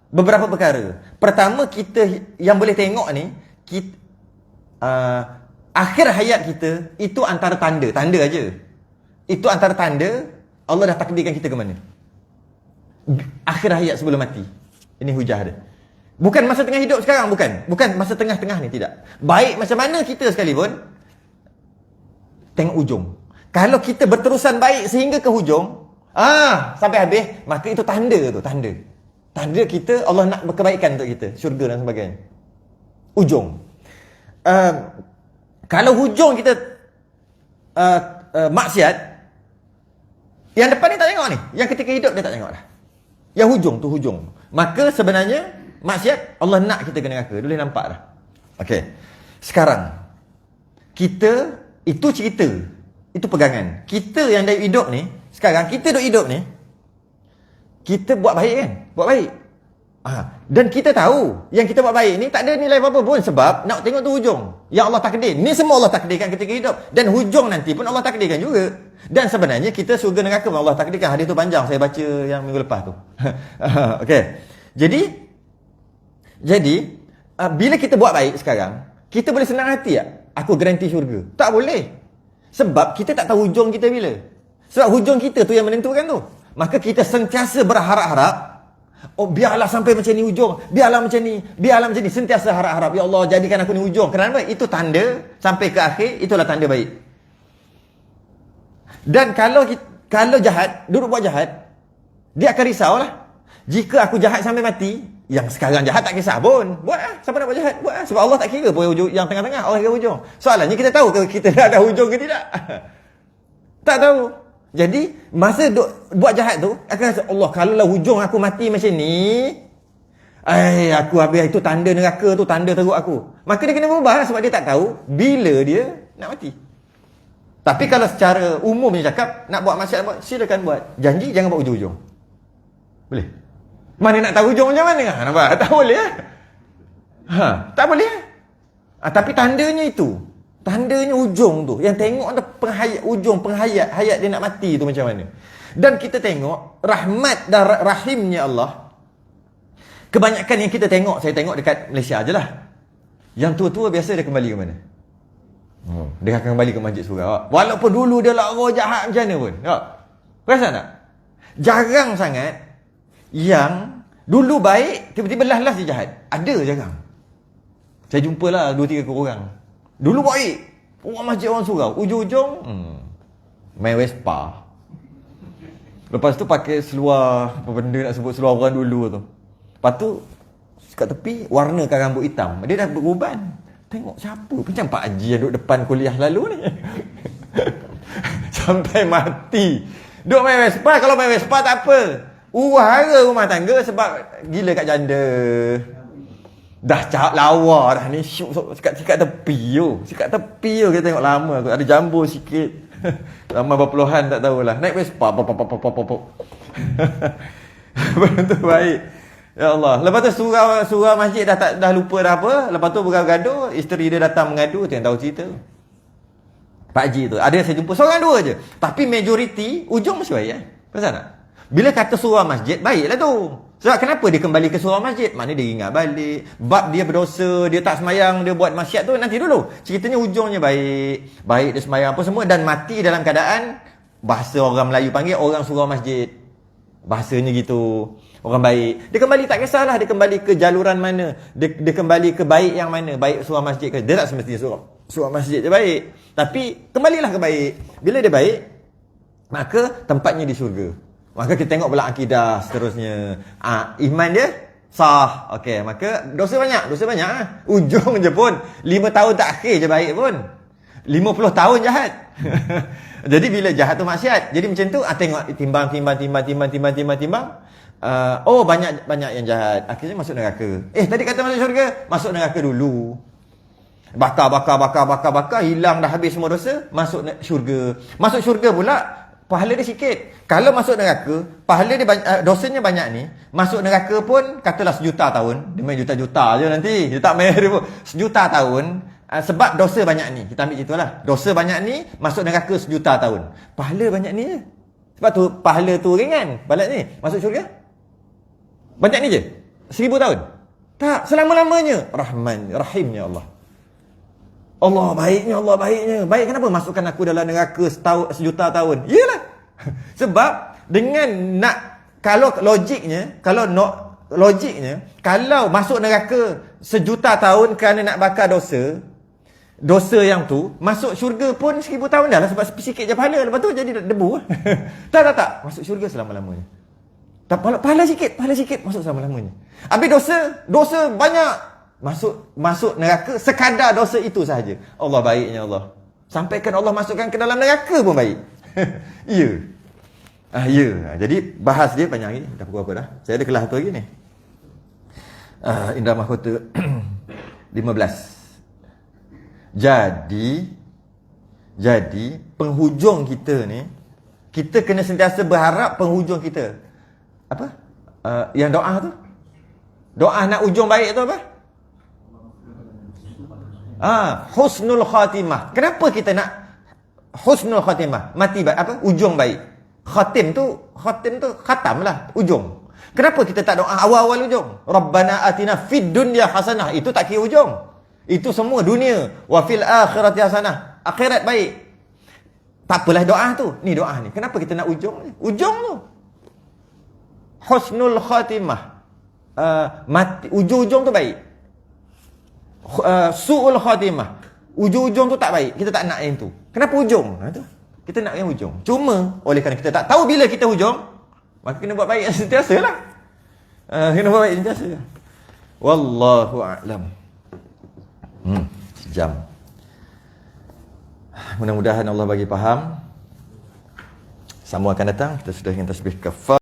beberapa perkara. Pertama, kita yang boleh tengok ni akhir hayat kita itu antara tanda aja. Itu antara tanda Allah dah takdirkan kita ke mana. Akhir hayat sebelum mati. Ini hujah dia. Bukan masa tengah hidup sekarang, bukan masa tengah-tengah ni, tidak. Baik macam mana kita sekalipun, tengok ujung. Kalau kita berterusan baik sehingga ke hujung, sampai habis, maka itu tanda. Tanda kita Allah nak berkebaikan untuk kita, syurga dan sebagainya. Ujung. Kalau hujung kita maksiat, yang depan ni tak tengok ni. Yang ketika hidup dia tak tengok dah. Yang hujung tu hujung. Maka sebenarnya maksiat Allah nak kita ke neraka. Dia boleh nampak dah. Okey. Sekarang kita itu cerita. Itu pegangan. Kita yang dah hidup ni, sekarang kita duk hidup ni, kita buat baik kan? Buat baik. Dan kita tahu yang kita buat baik ni tak ada nilai apa-apa pun sebab nak tengok tu hujung. Yang Allah takdir. Ni semua Allah takdirkan ketika hidup. Dan hujung nanti pun Allah takdirkan juga. Dan sebenarnya kita surga neraka pun Allah takdirkan. Hadis tu panjang, saya baca yang minggu lepas tu. Okey. Jadi bila kita buat baik sekarang, kita boleh senang hati tak? Aku garanti syurga. Tak boleh. Sebab kita tak tahu hujung kita bila. Sebab hujung kita tu yang menentukan tu. Maka kita sentiasa berharap-harap, biarlah sampai macam ni hujung, biarlah macam ni, sentiasa harap-harap, ya Allah jadikan aku ni hujung. Kenapa? Itu tanda sampai ke akhir, itulah tanda baik. Dan kalau jahat, duduk buat jahat, Dia akan risaulah. Jika aku jahat sampai mati, yang sekarang jahat tak kisah pun. Buat lah. Siapa nak buat jahat? Buat lah. Sebab Allah tak kira pun hujung, yang tengah-tengah. Allah kira hujung. Soalannya kita tahu ke kita dah ada hujung ke tidak? Tak tahu. Jadi, masa buat jahat tu, akan rasa, Allah, kalaulah hujung aku mati macam ni, aku habis itu tanda neraka tu, tanda teruk aku. Maka dia kena berubah lah, sebab dia tak tahu bila dia nak mati. Tapi kalau secara umum dia cakap, nak buat maksiat, silakan buat. Janji jangan buat hujung-hujung. Boleh? Mana nak tahu hujung macam mana? Nampak? Tak boleh lah. Tak boleh lah. Tapi tandanya itu. Tandanya ujung tu. Yang tengok tu ujung penghayat. Hayat dia nak mati tu macam mana. Dan kita tengok rahmat dan rahimnya Allah. Kebanyakan yang kita tengok, saya tengok dekat Malaysia je lah. Yang tua-tua biasa dia kembali ke mana? Dia akan kembali ke masjid surau. Walaupun dulu dia lara jahat macam mana pun. Perasan tak? Jarang sangat yang dulu baik, tiba-tiba las dia jahat. Ada jarang. Saya jumpalah 2-3 orang. Dulu baik. Orang masjid orang surau. Ujung-ujung main Vespa. Lepas tu pakai seluar, apa benda nak sebut, seluar orang dulu tu. Lepas tu kat tepi warnakan rambut hitam. Dia dah beruban. Tengok siapa? Macam Pak Haji yang duduk depan kuliah lalu ni. Sampai mati. Duk main Vespa. Kalau main Vespa tak apa. Hara rumah tangga sebab gila kat janda. Dah cak lawa dah ni. Sikat tepi tu. Sikat tepi tu kita tengok lama. Ada jambu sikit. Lama berpuluhan tak tahulah. Naik Vespa. Benda tu baik. Ya Allah. Lepas tu surau masjid dah lupa dah apa. Lepas tu bergaduh. Isteri dia datang mengadu. Tu yang tahu cerita. Pak Haji tu. Ada yang saya jumpa. Seorang dua je. Tapi majoriti ujung mesti baik. Pasal tak? Bila kata surau masjid, baiklah tu. Sebab kenapa dia kembali ke surau masjid? Maknanya dia ingat balik. Bab dia berdosa, dia tak semayang, dia buat maksiat tu nanti dulu. Ceritanya ujungnya baik. Baik dia semayang apa semua dan mati dalam keadaan, bahasa orang Melayu panggil orang surau masjid. Bahasanya gitu. Orang baik. Dia kembali tak kisahlah. Dia kembali ke jaluran mana. Dia kembali ke baik yang mana. Baik surau masjid ke. Dia tak semestinya surau masjid je baik. Tapi kembalilah ke baik. Bila dia baik, maka tempatnya di syurga. Maka kita tengok pula akidah seterusnya. Iman dia sah. Okey, maka dosa banyak lah. Ujung je pun 5 tahun tak akhir je baik pun. 50 tahun jahat. Jadi bila jahat tu maksiat. Jadi macam tu tengok timbang. Banyak yang jahat. Akhirnya masuk neraka. Tadi kata masuk syurga, masuk neraka dulu. Bakar, hilang dah habis semua dosa, masuk syurga. Masuk syurga pula pahala dia sikit. Kalau masuk neraka, pahala dia dosanya banyak ni, masuk neraka pun katalah 1 juta tahun. Dia main juta-juta je nanti. Dia tak main dia pun. 1 juta tahun sebab dosa banyak ni. Kita ambil itulah. Dosa banyak ni, masuk neraka 1 juta tahun. Pahala banyak ni je. Sebab tu pahala tu ringan. Balat ni, masuk syurga. Banyak ni je. 1000 tahun. Tak, selama-lamanya. Rahimnya Allah. Allah baiknya. Baik kenapa masukkan aku dalam neraka 1 juta tahun? Yalah. Sebab dengan kalau logiknya, kalau masuk neraka 1 juta tahun kerana nak bakar dosa yang tu, masuk syurga pun 1000 tahun dah lah sebab sikit je pahala. Lepas tu jadi debu. tak. Masuk syurga selama-lamanya. Tak, pahala sikit masuk selama-lamanya. Habis dosa banyak. Masuk neraka sekadar dosa itu sahaja. Allah baiknya Allah. Sampaikan Allah masukkan ke dalam neraka pun baik. Ya. Jadi bahas dia panjang lagi. Dah pukul apa dah? Saya ada kelas satu lagi ni. Indra Mahkota 15. Jadi penghujung kita ni, kita kena sentiasa berharap penghujung kita apa? Yang doa tu. Doa nak ujung baik tu apa? Husnul khatimah. Kenapa kita nak husnul khatimah? Mati baik apa? Ujung baik. Khatim tu khatam lah, ujung. Kenapa kita tak doa awal-awal ujung? Rabbana atina fid dunya hasanah. Itu tak kira ujung. Itu semua dunia. Wa fil akhirati hasanah. Akhirat baik. Tak apalah doa tu. Ni doa ni. Kenapa kita nak ujung ni? Ujung tu. Husnul khatimah. Mati, ujung-ujung tu baik. Su'ul khatimah. Ujung-ujung tu tak baik. Kita tak nak yang tu. Kenapa ujung? Tu. Kita nak yang ujung. Cuma oleh kerana kita tak tahu bila kita ujung, Maka kena buat baik sentiasa lah. Kena buat baik sentiasa. Wallahu a'lam. Sejam. Mudah-mudahan Allah bagi faham. Sama akan datang. Kita sudah ingin tasbih kafar.